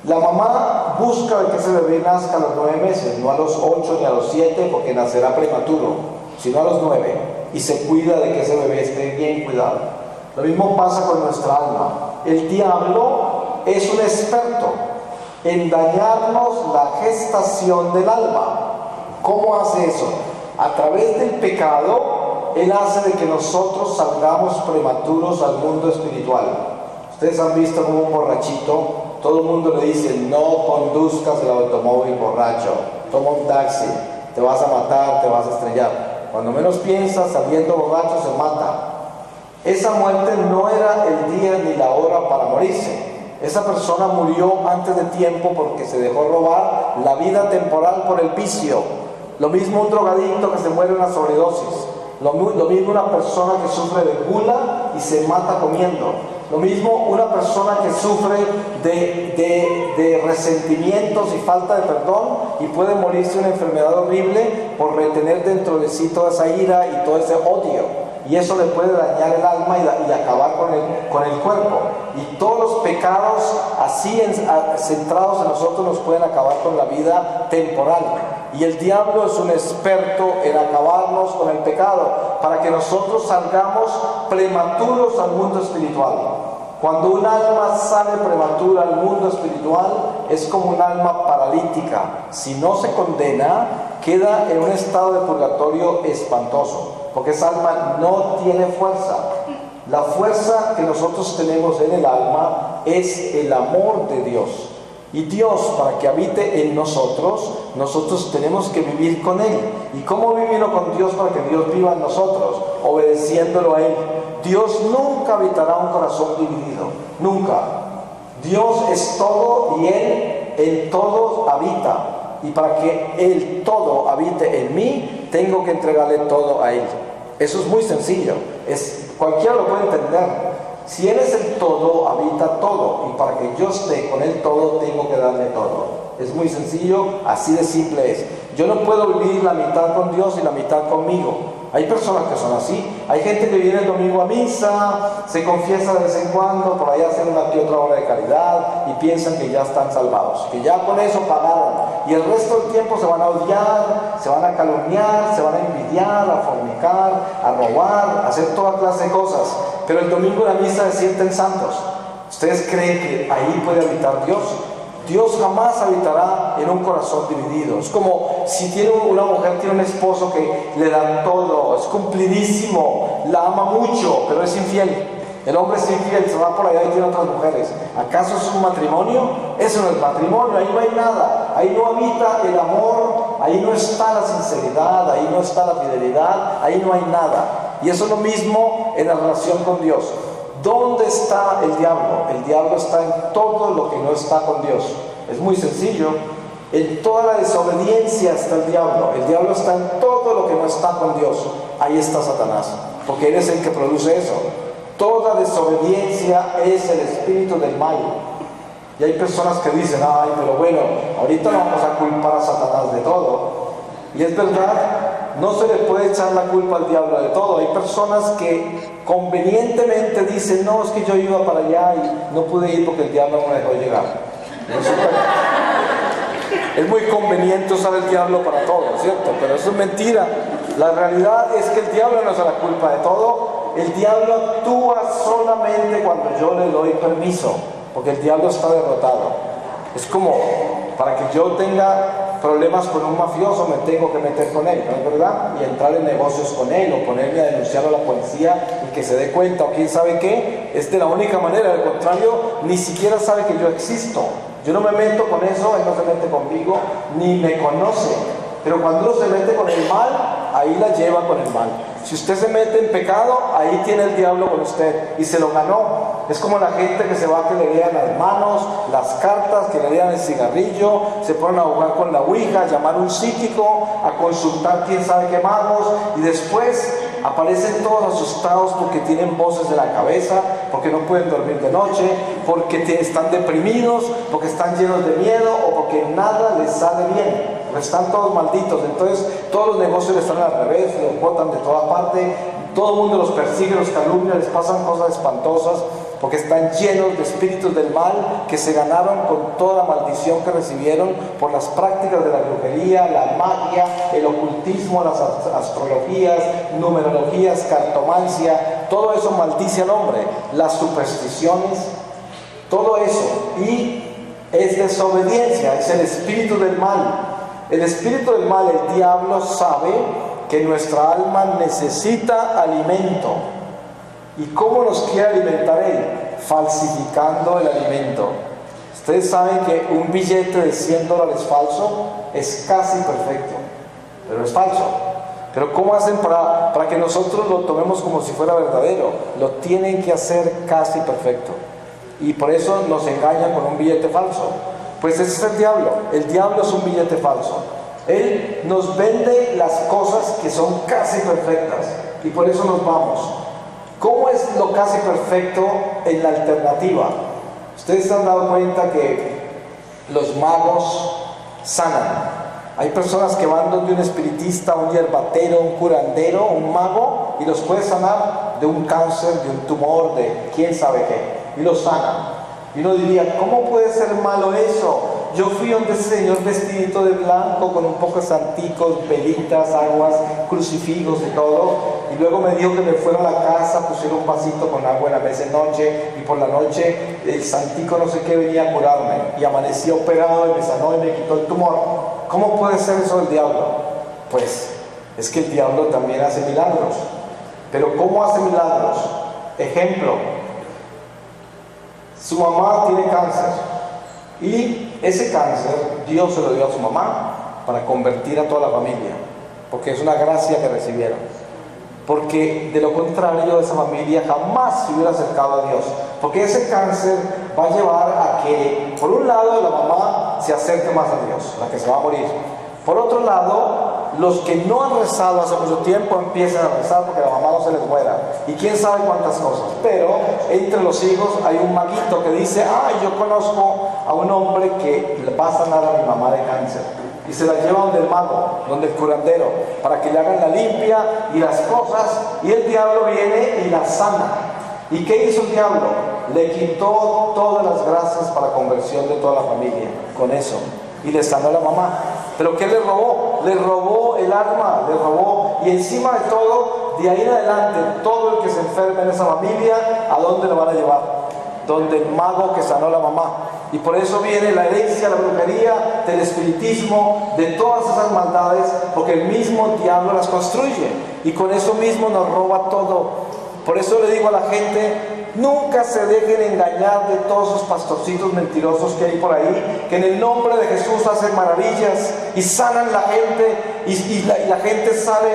La mamá busca que ese bebé nazca a los 9 meses, no a los 8 ni a los 7, porque nacerá prematuro, sino a los 9. Y se cuida de que ese bebé esté bien cuidado. Lo mismo pasa con nuestra alma. El diablo es un experto en dañarnos la gestación del alma. ¿Cómo hace eso? A través del pecado, él hace de que nosotros salgamos prematuros al mundo espiritual. Ustedes han visto como un borrachito, todo el mundo le dice, no conduzcas el automóvil borracho, toma un taxi, te vas a matar, te vas a estrellar. Cuando menos piensas, saliendo borracho se mata. Esa muerte no era el día ni la hora para morirse. Esa persona murió antes de tiempo porque se dejó robar la vida temporal por el vicio. Lo mismo un drogadicto que se muere en una sobredosis. Lo mismo una persona que sufre de gula y se mata comiendo. Lo mismo una persona que sufre de resentimientos y falta de perdón y puede morirse de una enfermedad horrible por retener dentro de sí toda esa ira y todo ese odio. Y eso le puede dañar el alma y acabar con el cuerpo. Y todos los pecados así centrados en nosotros nos pueden acabar con la vida temporal. Y el diablo es un experto en acabarnos con el pecado, para que nosotros salgamos prematuros al mundo espiritual. Cuando un alma sale prematura al mundo espiritual, es como un alma paralítica. Si no se condena, queda en un estado de purgatorio espantoso, porque esa alma no tiene fuerza. La fuerza que nosotros tenemos en el alma es el amor de Dios. Y Dios, para que habite en nosotros tenemos que vivir con Él. ¿Y cómo vivirlo con Dios para que Dios viva en nosotros? Obedeciéndolo a Él. Dios nunca habitará un corazón dividido, nunca. Dios es todo y Él en todo habita. Y para que Él todo habite en mí, tengo que entregarle todo a Él. Eso es muy sencillo, cualquiera lo puede entender. Si Él es el todo, habita todo, y para que yo esté con el todo, tengo que darle todo. Es muy sencillo, así de simple es. Yo no puedo vivir la mitad con Dios y la mitad conmigo. Hay personas que son así. Hay gente que viene el domingo a misa, se confiesa de vez en cuando, por ahí hacen una que otra obra de caridad y piensan que ya están salvados, que ya con eso pagaron. Y el resto del tiempo se van a odiar, se van a calumniar, se van a envidiar, a fornicar, a robar, a hacer toda clase de cosas. Pero el domingo en la misa se sienten santos. ¿Ustedes creen que ahí puede habitar Dios? Dios jamás habitará en un corazón dividido. Es como si una mujer tiene un esposo que le da todo, es cumplidísimo, la ama mucho, pero es infiel. El hombre es infiel, se va por allá y tiene otras mujeres. ¿Acaso es un matrimonio? Eso no es matrimonio, ahí no hay nada. Ahí no habita el amor, ahí no está la sinceridad, ahí no está la fidelidad, ahí no hay nada. Y eso es lo mismo en la relación con Dios. ¿Dónde está el diablo? El diablo está en todo lo que no está con Dios. Es muy sencillo. En toda la desobediencia está el diablo. El diablo está en todo lo que no está con Dios. Ahí está Satanás, porque él es el que produce eso. Toda desobediencia es el espíritu del mal. Y hay personas que dicen, ay, pero bueno, ahorita no vamos a culpar a Satanás de todo. Y es verdad, no se le puede echar la culpa al diablo de todo. Hay personas que convenientemente dicen, no, es que yo iba para allá y no pude ir porque el diablo no me dejó llegar. Es muy conveniente usar el diablo para todo, ¿cierto? Pero eso es mentira. La realidad es que el diablo no es la culpa de todo. El diablo actúa solamente cuando yo le doy permiso, porque el diablo está derrotado. Es como, para que yo tenga problemas con un mafioso, me tengo que meter con él, ¿no es verdad? Y entrar en negocios con él, o ponerme a denunciarlo a la policía y que se dé cuenta, o quién sabe qué. Es de la única manera. Al contrario, ni siquiera sabe que yo existo. Yo no me meto con eso, él no se mete conmigo, ni me conoce. Pero cuando uno se mete con el mal, ahí la lleva con el mal. Si usted se mete en pecado, ahí tiene el diablo con usted y se lo ganó. Es como la gente que se va a que le lean las manos, las cartas, que le lean el cigarrillo, se ponen a jugar con la ouija, a llamar a un psíquico, a consultar quién sabe qué magos, y después aparecen todos asustados porque tienen voces en la cabeza, porque no pueden dormir de noche, porque están deprimidos, porque están llenos de miedo o porque nada les sale bien, porque están todos malditos. Entonces todos los negocios les están al revés, los botan de toda parte, todo el mundo los persigue, los calumnia, les pasan cosas espantosas, porque están llenos de espíritus del mal que se ganaron con toda la maldición que recibieron por las prácticas de la brujería, la magia, el ocultismo, las astrologías, numerologías, cartomancia. Todo eso maldice al hombre, las supersticiones, todo eso. Y es desobediencia, es el espíritu del mal. El espíritu del mal, el diablo, sabe que nuestra alma necesita alimento. ¿Y cómo nos quiere alimentar él? Falsificando el alimento. Ustedes saben que un billete de $100 falso es casi perfecto, pero es falso. Pero ¿cómo hacen para que nosotros lo tomemos como si fuera verdadero? Lo tienen que hacer casi perfecto. Y por eso nos engañan con un billete falso. Pues ese es el diablo. El diablo es un billete falso. Él nos vende las cosas que son casi perfectas y por eso nos vamos. ¿Cómo es lo casi perfecto en la alternativa? Ustedes se han dado cuenta que los magos sanan. Hay personas que van donde un espiritista, un hierbatero, un curandero, un mago, y los puede sanar de un cáncer, de un tumor, de quién sabe qué, y los sanan. Y uno diría, ¿cómo puede ser malo eso? Yo fui donde ese señor vestidito de blanco, con un poco de santicos, velitas, aguas, crucifijos y todo, y luego me dijo que me fuera a la casa, pusiera un vasito con agua en la mesa de noche, y por la noche el santico no sé qué venía a curarme, y amanecí operado y me sanó y me quitó el tumor. ¿Cómo puede ser eso el diablo? Pues es que el diablo también hace milagros. Pero ¿cómo hace milagros? Ejemplo, su mamá tiene cáncer y ese cáncer Dios se lo dio a su mamá para convertir a toda la familia, porque es una gracia que recibieron, porque de lo contrario esa familia jamás se hubiera acercado a Dios, porque ese cáncer va a llevar a que por un lado la mamá se acerque más a Dios, la que se va a morir, por otro lado los que no han rezado hace mucho tiempo empiezan a rezar porque la mamá no se les muera y quién sabe cuántas cosas. Pero entre los hijos hay un maguito que dice, yo conozco a un hombre que le va a sanar a mi mamá de cáncer, y se la lleva donde el mago, donde el curandero, para que le hagan la limpia y las cosas, y el diablo viene y la sana. ¿Y qué hizo el diablo? Le quitó todas las gracias para conversión de toda la familia con eso, y le sanó a la mamá. ¿Pero qué le robó? Le robó el alma, le robó, y encima de todo, de ahí en adelante, todo el que se enferme en esa familia, ¿a dónde lo van a llevar? Donde el mago que sanó a la mamá. Y por eso viene la herencia, la brujería, del espiritismo, de todas esas maldades, porque el mismo diablo las construye, y con eso mismo nos roba todo. Por eso le digo a la gente, nunca se dejen engañar de todos esos pastorcitos mentirosos que hay por ahí, que en el nombre de Jesús hacen maravillas y sanan la gente, y la gente sale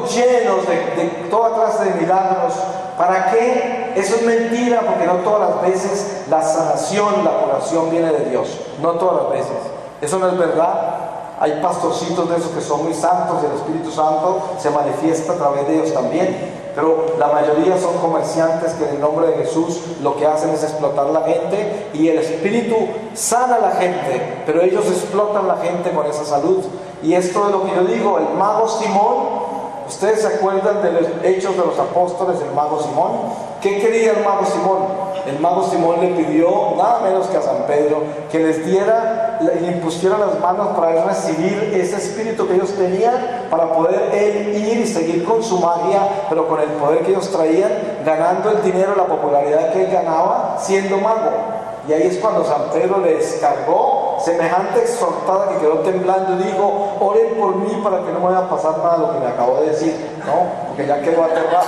llenos de toda clase de milagros. ¿Para qué? Eso es mentira, porque no todas las veces la sanación, la curación viene de Dios, no todas las veces. Eso no es verdad. Hay pastorcitos de esos que son muy santos y el Espíritu Santo se manifiesta a través de ellos también. Pero la mayoría son comerciantes que en el nombre de Jesús lo que hacen es explotar la gente, y el Espíritu sana a la gente, pero ellos explotan la gente con esa salud. Y esto es lo que yo digo, el mago Simón. ¿Ustedes se acuerdan de los hechos de los apóstoles del mago Simón? ¿Qué quería el mago Simón? El mago Simón le pidió nada menos que a San Pedro que les diera, le impusiera las manos para él recibir ese espíritu que ellos tenían, para poder él ir y seguir con su magia, pero con el poder que ellos traían, ganando el dinero, la popularidad que él ganaba siendo mago. Y ahí es cuando San Pedro le descargó semejante exhortada que quedó temblando y dijo, oren por mí para que no me vaya a pasar nada de lo que me acabo de decir, ¿no? Porque ya quedó aterrado.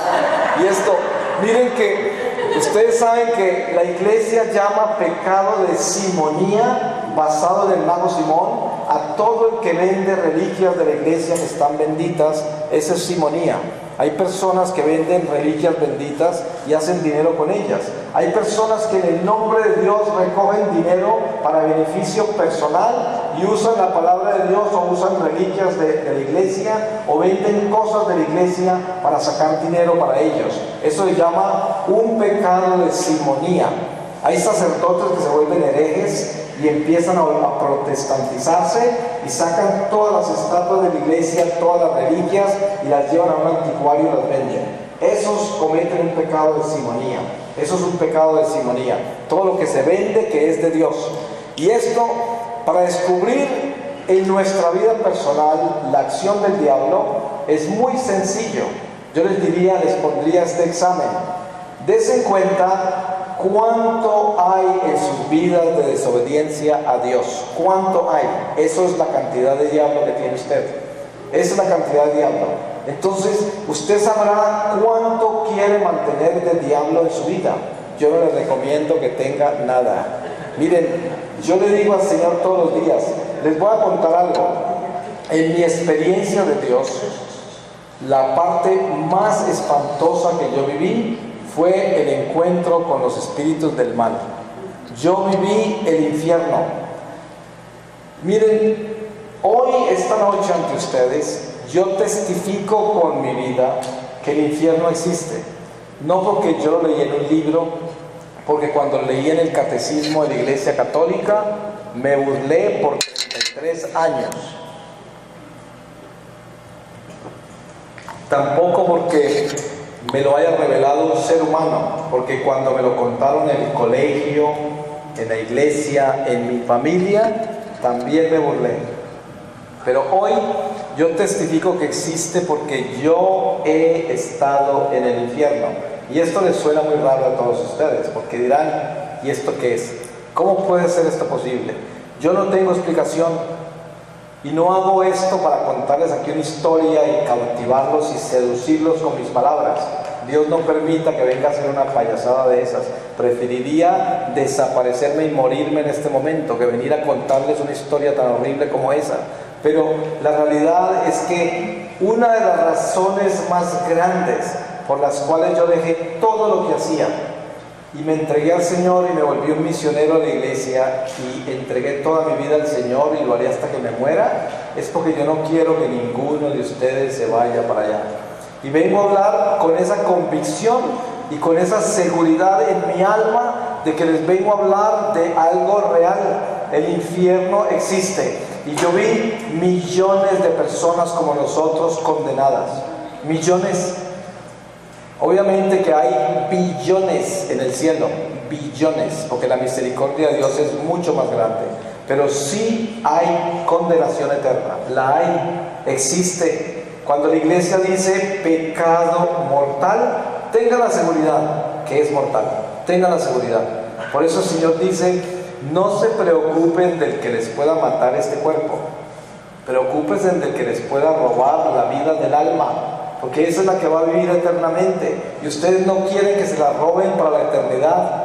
Y esto, miren que ustedes saben que la iglesia llama pecado de simonía, basado en el mago Simón, a todo el que vende reliquias de la iglesia que están benditas. Esa es simonía. Hay personas que venden reliquias benditas y hacen dinero con ellas. Hay personas que en el nombre de Dios recogen dinero para beneficio personal y usan la palabra de Dios o usan reliquias de la iglesia o venden cosas de la iglesia para sacar dinero para ellos. Eso se llama un pecado de simonía. Hay sacerdotes que se vuelven herejes y empiezan a protestantizarse y sacan todas las estatuas de la iglesia, todas las reliquias y las llevan a un anticuario y las venden. Esos cometen un pecado de simonía. Eso es un pecado de simonía. Todo lo que se vende que es de Dios. Y esto, para descubrir en nuestra vida personal la acción del diablo, es muy sencillo. Yo les pondría este examen. Dense cuenta ¿cuánto hay en sus vidas de desobediencia a Dios? ¿Cuánto hay? Eso es la cantidad de diablo que tiene usted. Esa es la cantidad de diablo. Entonces, usted sabrá cuánto quiere mantener del diablo en su vida. Yo no le recomiendo que tenga nada. Miren, yo le digo al Señor todos los días, les voy a contar algo. En mi experiencia de Dios, la parte más espantosa que yo viví fue el encuentro con los espíritus del mal. Yo viví el infierno. Miren, hoy, esta noche ante ustedes, yo testifico con mi vida que el infierno existe. No porque yo lo leí en un libro, porque cuando leí en el catecismo de la Iglesia Católica, me burlé por 33 años. Tampoco porque me lo haya revelado un ser humano, porque cuando me lo contaron en el colegio, en la iglesia, en mi familia, también me burlé. Pero hoy yo testifico que existe porque yo he estado en el infierno. Y esto les suena muy raro a todos ustedes, porque dirán, ¿y esto qué es? ¿Cómo puede ser esto posible? Yo no tengo explicación. Y no hago esto para contarles aquí una historia y cautivarlos y seducirlos con mis palabras. Dios no permita que venga a hacer una payasada de esas. Preferiría desaparecerme y morirme en este momento que venir a contarles una historia tan horrible como esa. Pero la realidad es que una de las razones más grandes por las cuales yo dejé todo lo que hacía y me entregué al Señor y me volví un misionero a la iglesia y entregué toda mi vida al Señor y lo haré hasta que me muera, es porque yo no quiero que ninguno de ustedes se vaya para allá. Y vengo a hablar con esa convicción y con esa seguridad en mi alma de que les vengo a hablar de algo real. El infierno existe y yo vi millones de personas como nosotros condenadas. Millones. Obviamente que hay billones en el cielo, billones, porque la misericordia de Dios es mucho más grande, pero sí hay condenación eterna, la hay, existe. Cuando la iglesia dice pecado mortal, tengan la seguridad que es mortal, tengan la seguridad. Por eso el Señor dice, no se preocupen del que les pueda matar este cuerpo, preocúpense del que les pueda robar la vida del alma, porque esa es la que va a vivir eternamente y ustedes no quieren que se la roben para la eternidad,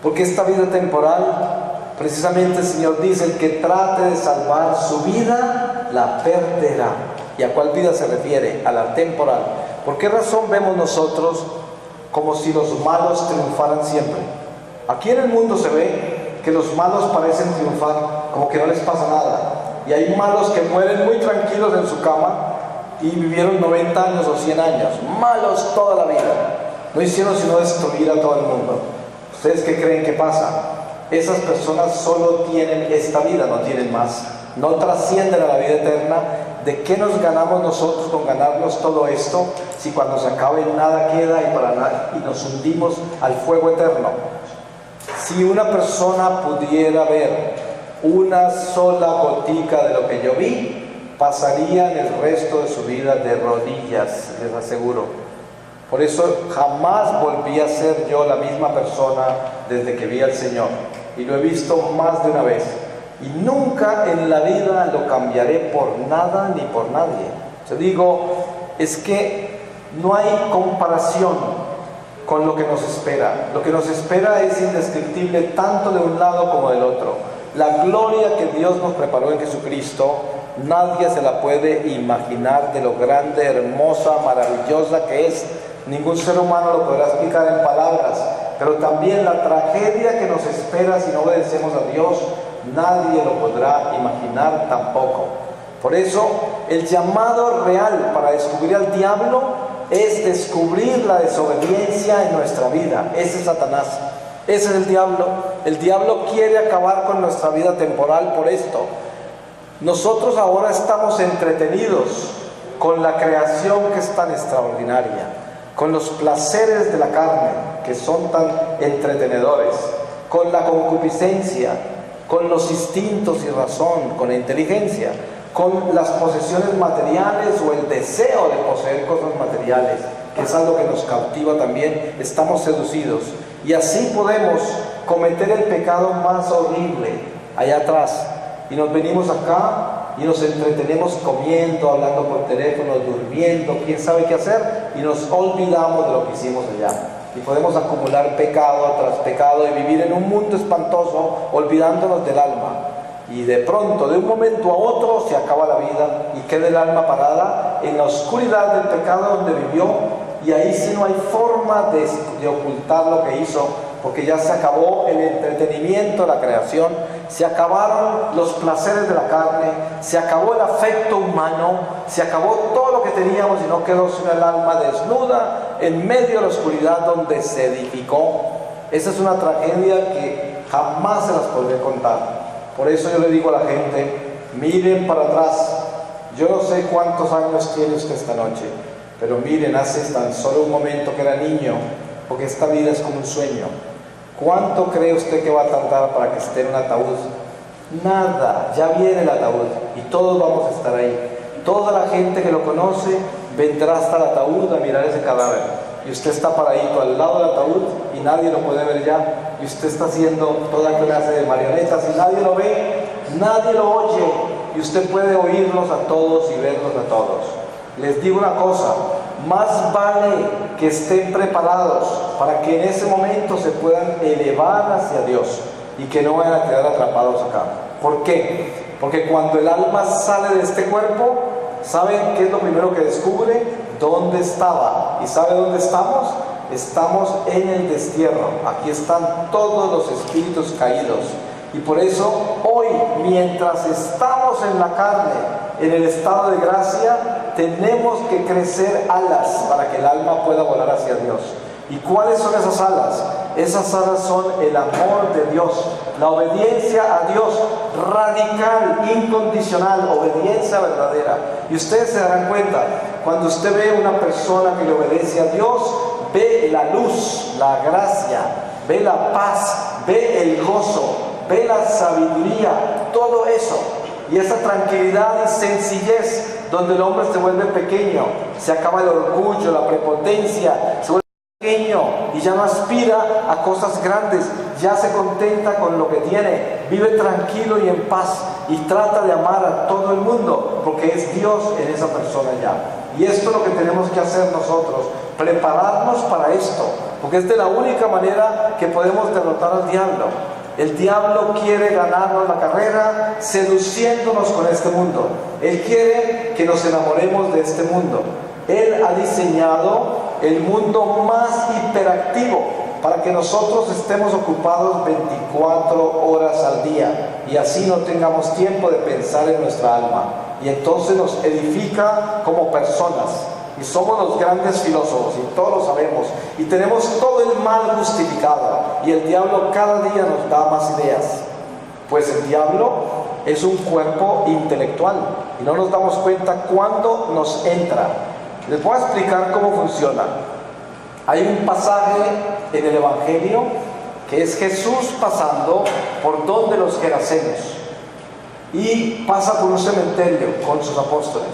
porque esta vida temporal, precisamente el Señor dice, el que trate de salvar su vida, la perderá. ¿Y a cuál vida se refiere? A la temporal. ¿Por qué razón vemos nosotros como si los malos triunfaran siempre? Aquí en el mundo se ve que los malos parecen triunfar, como que no les pasa nada, y hay malos que mueren muy tranquilos en su cama y vivieron 90 años o 100 años, malos toda la vida, no hicieron sino destruir a todo el mundo. ¿Ustedes qué creen que pasa? Esas personas solo tienen esta vida, no tienen más, no trascienden a la vida eterna. ¿De qué nos ganamos nosotros con ganarnos todo esto si cuando se acabe nada queda y nos hundimos al fuego eterno? Si una persona pudiera ver una sola gotica de lo que yo vi, pasarían el resto de su vida de rodillas, les aseguro. Por eso jamás volví a ser yo la misma persona desde que vi al Señor, y lo he visto más de una vez, y nunca en la vida lo cambiaré por nada ni por nadie. Yo digo, es que no hay comparación con lo que nos espera. Lo que nos espera es indescriptible tanto de un lado como del otro. La gloria que Dios nos preparó en Jesucristo nadie se la puede imaginar de lo grande, hermosa, maravillosa que es. Ningún ser humano lo podrá explicar en palabras, pero también la tragedia que nos espera si no obedecemos a Dios, nadie lo podrá imaginar tampoco. Por eso, el llamado real para descubrir al diablo es descubrir la desobediencia en nuestra vida. Ese es Satanás, ese es el diablo. El diablo quiere acabar con nuestra vida temporal por esto. Nosotros ahora estamos entretenidos con la creación que es tan extraordinaria, con los placeres de la carne que son tan entretenedores, con la concupiscencia, con los instintos y razón, con la inteligencia, con las posesiones materiales o el deseo de poseer cosas materiales, que es algo que nos cautiva también. Estamos seducidos y así podemos cometer el pecado más horrible allá atrás, y nos venimos acá y nos entretenemos comiendo, hablando por teléfono, durmiendo, quién sabe qué hacer, y nos olvidamos de lo que hicimos allá, y podemos acumular pecado tras pecado y vivir en un mundo espantoso, olvidándonos del alma. Y de pronto, de un momento a otro, se acaba la vida y queda el alma parada en la oscuridad del pecado donde vivió, y ahí sí no hay forma de ocultar lo que hizo, porque ya se acabó el entretenimiento de la creación, se acabaron los placeres de la carne, se acabó el afecto humano, se acabó todo lo que teníamos y no quedó sino el alma desnuda en medio de la oscuridad donde se edificó. Esa es una tragedia que jamás se las podré contar. Por eso yo le digo a la gente, miren para atrás. Yo no sé cuántos años tiene usted esta noche, pero miren, hace tan solo un momento que era niño, porque esta vida es como un sueño. ¿Cuánto cree usted que va a tardar para que esté en un ataúd? Nada, ya viene el ataúd y todos vamos a estar ahí. Toda la gente que lo conoce vendrá hasta el ataúd a mirar ese cadáver, y usted está paradito al lado del ataúd y nadie lo puede ver ya, y usted está haciendo toda clase de marionetas y nadie lo ve, nadie lo oye, y usted puede oírlos a todos y verlos a todos. Les digo una cosa, más vale que estén preparados para que en ese momento se puedan elevar hacia Dios y que no vayan a quedar atrapados acá. ¿Por qué? Porque cuando el alma sale de este cuerpo, ¿saben qué es lo primero que descubre? ¿Dónde estaba? ¿Y sabe dónde estamos? Estamos en el destierro. Aquí están todos los espíritus caídos. Y por eso hoy, mientras estamos en la carne, en el estado de gracia, tenemos que crecer alas para que el alma pueda volar hacia Dios. ¿Y cuáles son esas alas? Esas alas son el amor de Dios, la obediencia a Dios, radical, incondicional, obediencia verdadera. Y ustedes se darán cuenta, cuando usted ve una persona que le obedece a Dios, ve la luz, la gracia, ve la paz, ve el gozo, ve la sabiduría, todo eso. Y esa tranquilidad y sencillez donde el hombre se vuelve pequeño, se acaba el orgullo, la prepotencia, se vuelve pequeño y ya no aspira a cosas grandes, ya se contenta con lo que tiene, vive tranquilo y en paz y trata de amar a todo el mundo porque es Dios en esa persona ya. Y esto es lo que tenemos que hacer nosotros, prepararnos para esto, porque esta es la única manera que podemos derrotar al diablo. El diablo quiere ganarnos la carrera seduciéndonos con este mundo. Él quiere que nos enamoremos de este mundo. Él ha diseñado el mundo más hiperactivo para que nosotros estemos ocupados 24 horas al día y así no tengamos tiempo de pensar en nuestra alma. Y entonces nos edifica como personas. Y somos los grandes filósofos y todos lo sabemos y tenemos todo el mal justificado, y el diablo cada día nos da más ideas, pues el diablo es un cuerpo intelectual y no nos damos cuenta cuándo nos entra. Les voy a explicar cómo funciona. Hay un pasaje en el Evangelio que es Jesús pasando por donde los Gerasenos y pasa por un cementerio con sus apóstoles.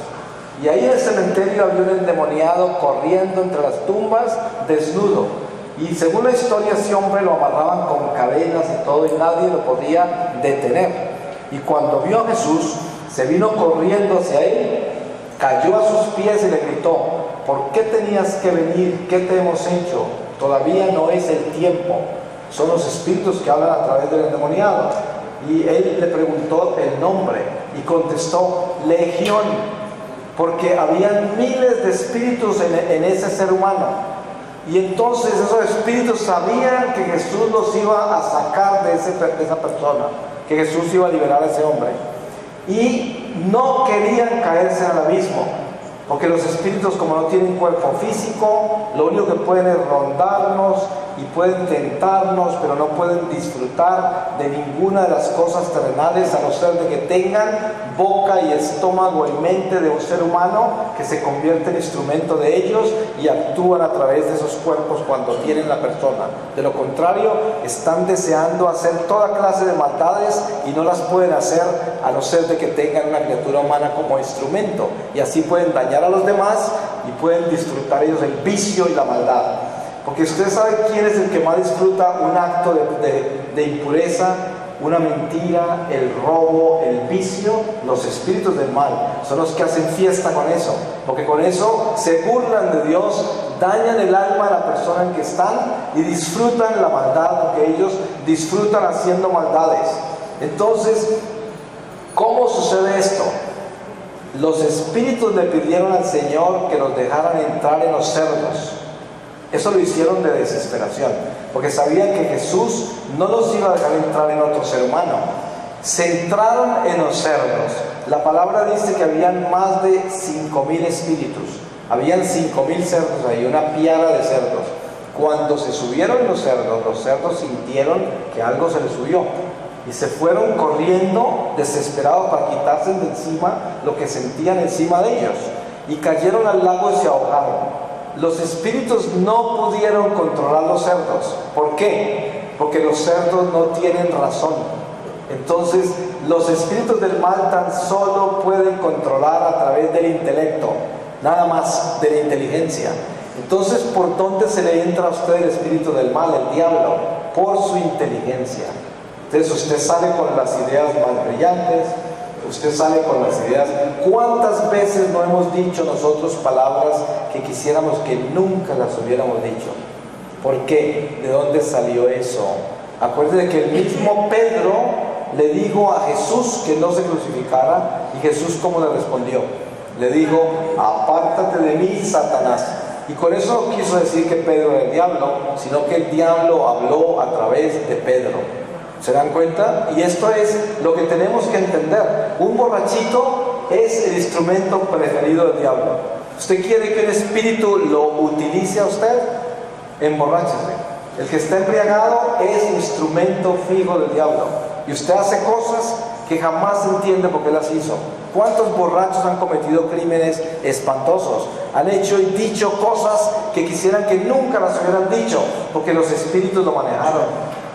Y ahí en el cementerio había un endemoniado corriendo entre las tumbas, desnudo. Y según la historia, ese hombre lo amarraban con cadenas y todo, y nadie lo podía detener. Y cuando vio a Jesús, se vino corriendo hacia él, cayó a sus pies y le gritó: ¿por qué tenías que venir? ¿Qué te hemos hecho? Todavía no es el tiempo. Son los espíritus que hablan a través del endemoniado. y él le preguntó el nombre y contestó Legión, porque habían miles de espíritus en ese ser humano. Y entonces esos espíritus sabían que Jesús los iba a sacar de esa persona, que Jesús iba a liberar a ese hombre. Y no querían caerse al abismo, porque los espíritus, como no tienen cuerpo físico, lo único que pueden es rondarnos y pueden tentarnos, pero no pueden disfrutar de ninguna de las cosas terrenales, a no ser de que tengan boca y estómago y mente de un ser humano que se convierte en instrumento de ellos y actúan a través de esos cuerpos cuando tienen la persona. De lo contrario, están deseando hacer toda clase de maldades y no las pueden hacer a no ser de que tengan una criatura humana como instrumento, y así pueden dañar a los demás y pueden disfrutar ellos el vicio y la maldad. Porque usted sabe quién es el que más disfruta un acto de impureza, una mentira, el robo, el vicio. Los espíritus del mal son los que hacen fiesta con eso, porque con eso se burlan de Dios, dañan el alma de la persona en que están y disfrutan la maldad, porque ellos disfrutan haciendo maldades. Entonces, ¿cómo sucede esto? Los espíritus le pidieron al Señor que los dejaran entrar en los cerdos. Eso lo hicieron de desesperación, porque sabían que Jesús no los iba a dejar entrar en otro ser humano. Se entraron en los cerdos. La palabra dice que habían más de 5,000 espíritus. Habían 5,000 cerdos ahí, una piara de cerdos. Cuando se subieron los cerdos sintieron que algo se les subió y se fueron corriendo desesperados para quitarse de encima lo que sentían encima de ellos, y cayeron al lago y se ahogaron. Los espíritus no pudieron controlar los cerdos. ¿Por qué? Porque los cerdos no tienen razón. Entonces, los espíritus del mal tan solo pueden controlar a través del intelecto, nada más, de la inteligencia. Entonces, ¿por dónde se le entra a usted el espíritu del mal, el diablo? Por su inteligencia. Entonces, usted sale con las ideas más brillantes, usted sale con las ideas. ¿Cuántas veces no hemos dicho nosotros palabras que quisiéramos que nunca las hubiéramos dicho? ¿Por qué? ¿De dónde salió eso? Acuérdense que el mismo Pedro le dijo a Jesús que no se crucificara, y Jesús, ¿cómo le respondió? Le dijo: apártate de mí, Satanás. Y con eso no quiso decir que Pedro era el diablo, sino que el diablo habló a través de Pedro. ¿Se dan cuenta? Y esto es lo que tenemos que entender. Un borrachito es el instrumento preferido del diablo. ¿Usted quiere que un espíritu lo utilice a usted? Emborráchese. El que está embriagado es instrumento fijo del diablo, y usted hace cosas que jamás entiende por qué las hizo. ¿Cuántos borrachos han cometido crímenes espantosos? Han hecho y dicho cosas que quisieran que nunca las hubieran dicho, porque los espíritus lo manejaron,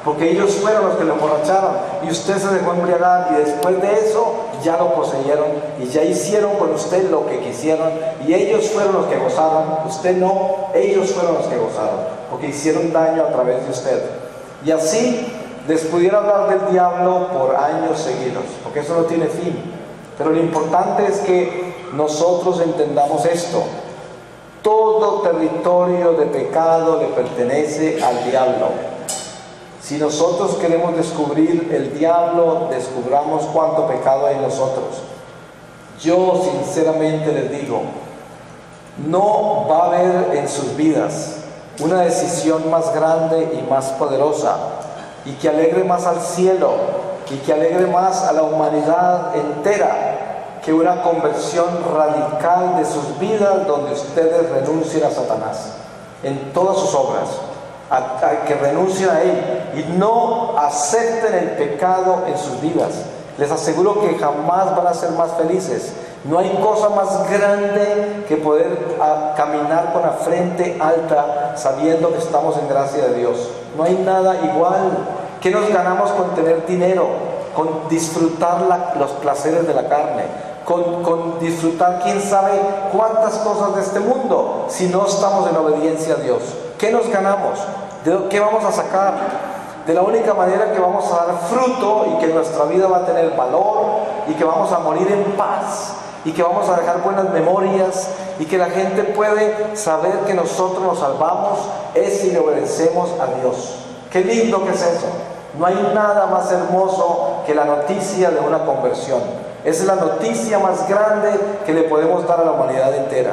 porque ellos fueron los que lo emborracharon, y usted se dejó embriagar, y después de eso ya lo poseyeron y ya hicieron con usted lo que quisieron, y ellos fueron los que gozaron. Usted no, ellos fueron los que gozaron, porque hicieron daño a través de usted. Y así les pudiera hablar del diablo por años seguidos, porque eso no tiene fin. Pero lo importante es que nosotros entendamos esto: todo territorio de pecado le pertenece al diablo. Si nosotros queremos descubrir el diablo, descubramos cuánto pecado hay en nosotros. Yo sinceramente les digo, no va a haber en sus vidas una decisión más grande y más poderosa, y que alegre más al cielo y que alegre más a la humanidad entera, que una conversión radical de sus vidas, donde ustedes renuncien a Satanás en todas sus obras, a que renuncien a él y no acepten el pecado en sus vidas. Les aseguro que jamás van a ser más felices. No hay cosa más grande que poder caminar con la frente alta sabiendo que estamos en gracia de Dios. No hay nada igual. ¿Qué nos ganamos con tener dinero? Con disfrutar los placeres de la carne, con disfrutar quién sabe cuántas cosas de este mundo, si no estamos en obediencia a Dios. ¿Qué nos ganamos? ¿De qué vamos a sacar? De la única manera que vamos a dar fruto, y que nuestra vida va a tener valor, y que vamos a morir en paz, y que vamos a dejar buenas memorias, y que la gente puede saber que nosotros nos salvamos, es si le obedecemos a Dios. Qué lindo que es eso. No hay nada más hermoso que la noticia de una conversión. Esa es la noticia más grande que le podemos dar a la humanidad entera.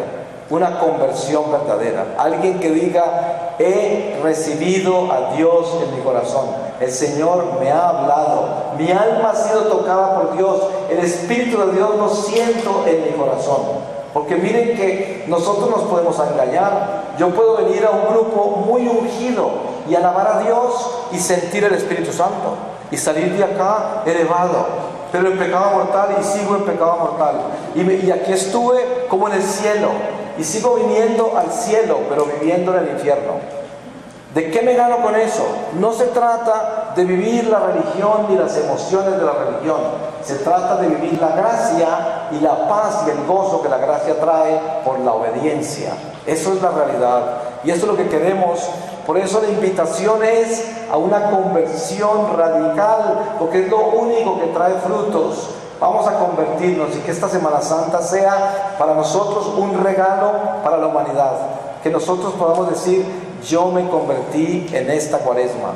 Una conversión verdadera. Alguien que diga: he recibido a Dios en mi corazón. El Señor me ha hablado. Mi alma ha sido tocada por Dios. El Espíritu de Dios lo siento en mi corazón. Porque miren que nosotros nos podemos engañar. Yo puedo venir a un grupo muy ungido y alabar a Dios y sentir el Espíritu Santo y salir de acá elevado, pero en pecado mortal, y sigo en pecado mortal. Y aquí estuve como en el cielo y sigo viniendo al cielo, pero viviendo en el infierno. ¿De qué me gano con eso? No se trata de vivir la religión ni las emociones de la religión. Se trata de vivir la gracia y la paz y el gozo que la gracia trae por la obediencia. Eso es la realidad. Y eso es lo que queremos. Por eso la invitación es a una conversión radical, porque es lo único que trae frutos. Vamos a convertirnos y que esta Semana Santa sea para nosotros un regalo para la humanidad. Que nosotros podamos decir: yo me convertí en esta Cuaresma.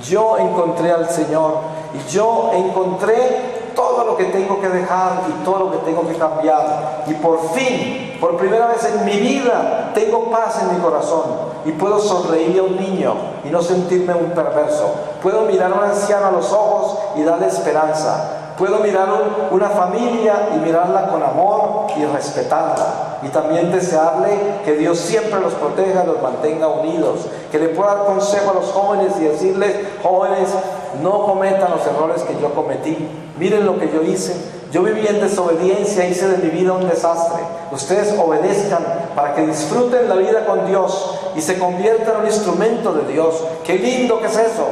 Yo encontré al Señor y yo encontré todo lo que tengo que dejar y todo lo que tengo que cambiar. Y por fin, por primera vez en mi vida, tengo paz en mi corazón y puedo sonreír a un niño y no sentirme un perverso. Puedo mirar a un anciano a los ojos y darle esperanza. Puedo mirar una familia y mirarla con amor y respetarla. Y también desearle que Dios siempre los proteja, los mantenga unidos. Que le pueda dar consejo a los jóvenes y decirles: jóvenes, no cometan los errores que yo cometí. Miren lo que yo hice. Yo viví en desobediencia, hice de mi vida un desastre. Ustedes obedezcan para que disfruten la vida con Dios y se conviertan en un instrumento de Dios. ¡Qué lindo que es eso!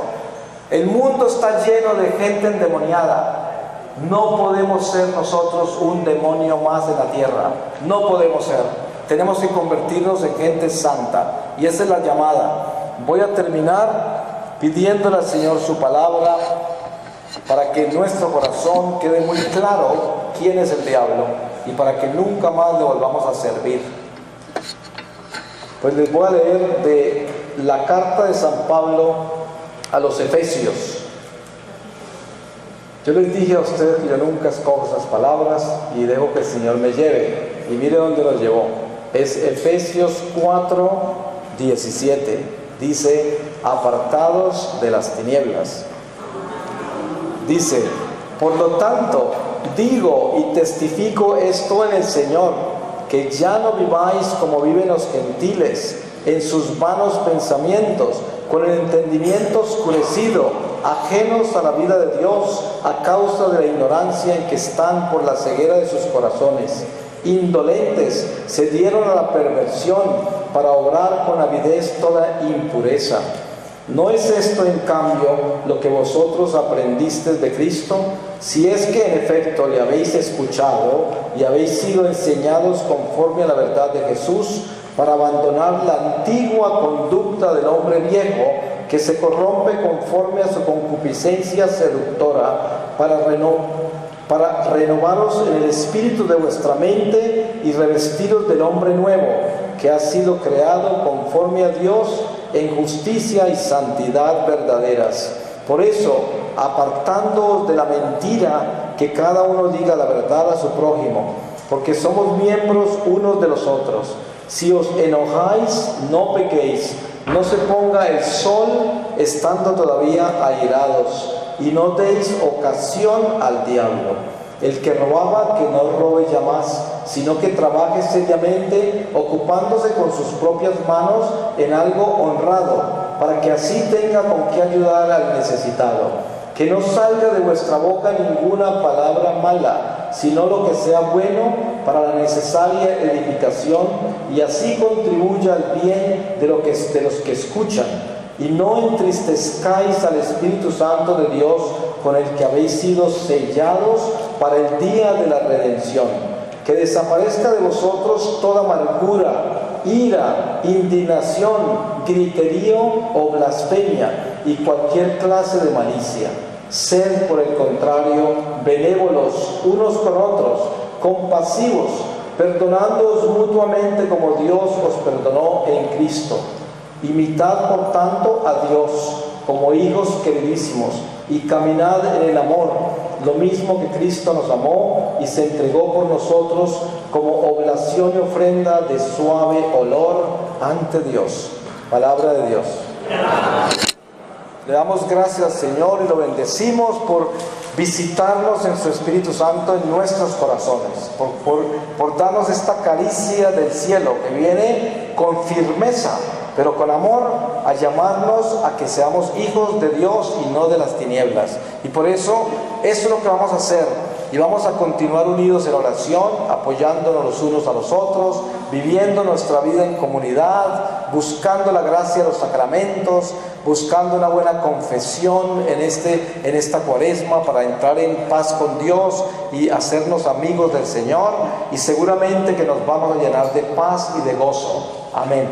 El mundo está lleno de gente endemoniada. No podemos ser nosotros un demonio más en la tierra. No podemos ser. Tenemos que convertirnos en gente santa. Y esa es la llamada. Voy a terminar pidiéndole al Señor su palabra para que en nuestro corazón quede muy claro quién es el diablo y para que nunca más le volvamos a servir. Pues les voy a leer de la carta de San Pablo a los Efesios. Yo les dije a ustedes que yo nunca escojo esas palabras y dejo que el Señor me lleve. Y mire dónde los llevó. Es Efesios 4:17. Dice: apartados de las tinieblas. Dice: por lo tanto, digo y testifico esto en el Señor, que ya no viváis como viven los gentiles, en sus vanos pensamientos, con el entendimiento oscurecido, ajenos a la vida de Dios a causa de la ignorancia en que están por la ceguera de sus corazones. Indolentes, se dieron a la perversión para obrar con avidez toda impureza. ¿No es esto, en cambio, lo que vosotros aprendisteis de Cristo? Si es que en efecto le habéis escuchado y habéis sido enseñados conforme a la verdad de Jesús, para abandonar la antigua conducta del hombre viejo, que se corrompe conforme a su concupiscencia seductora, para renovaros en el espíritu de vuestra mente y revestiros del hombre nuevo, que ha sido creado conforme a Dios en justicia y santidad verdaderas. Por eso, apartándoos de la mentira, que cada uno diga la verdad a su prójimo, porque somos miembros unos de los otros. Si os enojáis, no pequéis. No se ponga el sol estando todavía airados, y no deis ocasión al diablo. El que robaba, que no robe ya más, sino que trabaje seriamente, ocupándose con sus propias manos en algo honrado, para que así tenga con qué ayudar al necesitado. Que no salga de vuestra boca ninguna palabra mala, sino lo que sea bueno para la necesaria edificación, y así contribuya al bien de los que escuchan. Y no entristezcáis al Espíritu Santo de Dios, con el que habéis sido sellados para el día de la redención. Que desaparezca de vosotros toda amargura, ira, indignación, griterío o blasfemia y cualquier clase de malicia. Sed, por el contrario, benévolos unos con otros, compasivos, perdonándoos mutuamente como Dios os perdonó en Cristo. Imitad, por tanto, a Dios, como hijos queridísimos, y caminad en el amor, lo mismo que Cristo nos amó y se entregó por nosotros como oblación y ofrenda de suave olor ante Dios. Palabra de Dios. Le damos gracias, Señor, y lo bendecimos por visitarnos en su Espíritu Santo en nuestros corazones, por darnos esta caricia del cielo que viene con firmeza, pero con amor, a llamarnos a que seamos hijos de Dios y no de las tinieblas. Y por eso es lo que vamos a hacer, y vamos a continuar unidos en oración, apoyándonos los unos a los otros, viviendo nuestra vida en comunidad, buscando la gracia de los sacramentos, buscando una buena confesión en esta cuaresma para entrar en paz con Dios y hacernos amigos del Señor, y seguramente que nos vamos a llenar de paz y de gozo. Amén.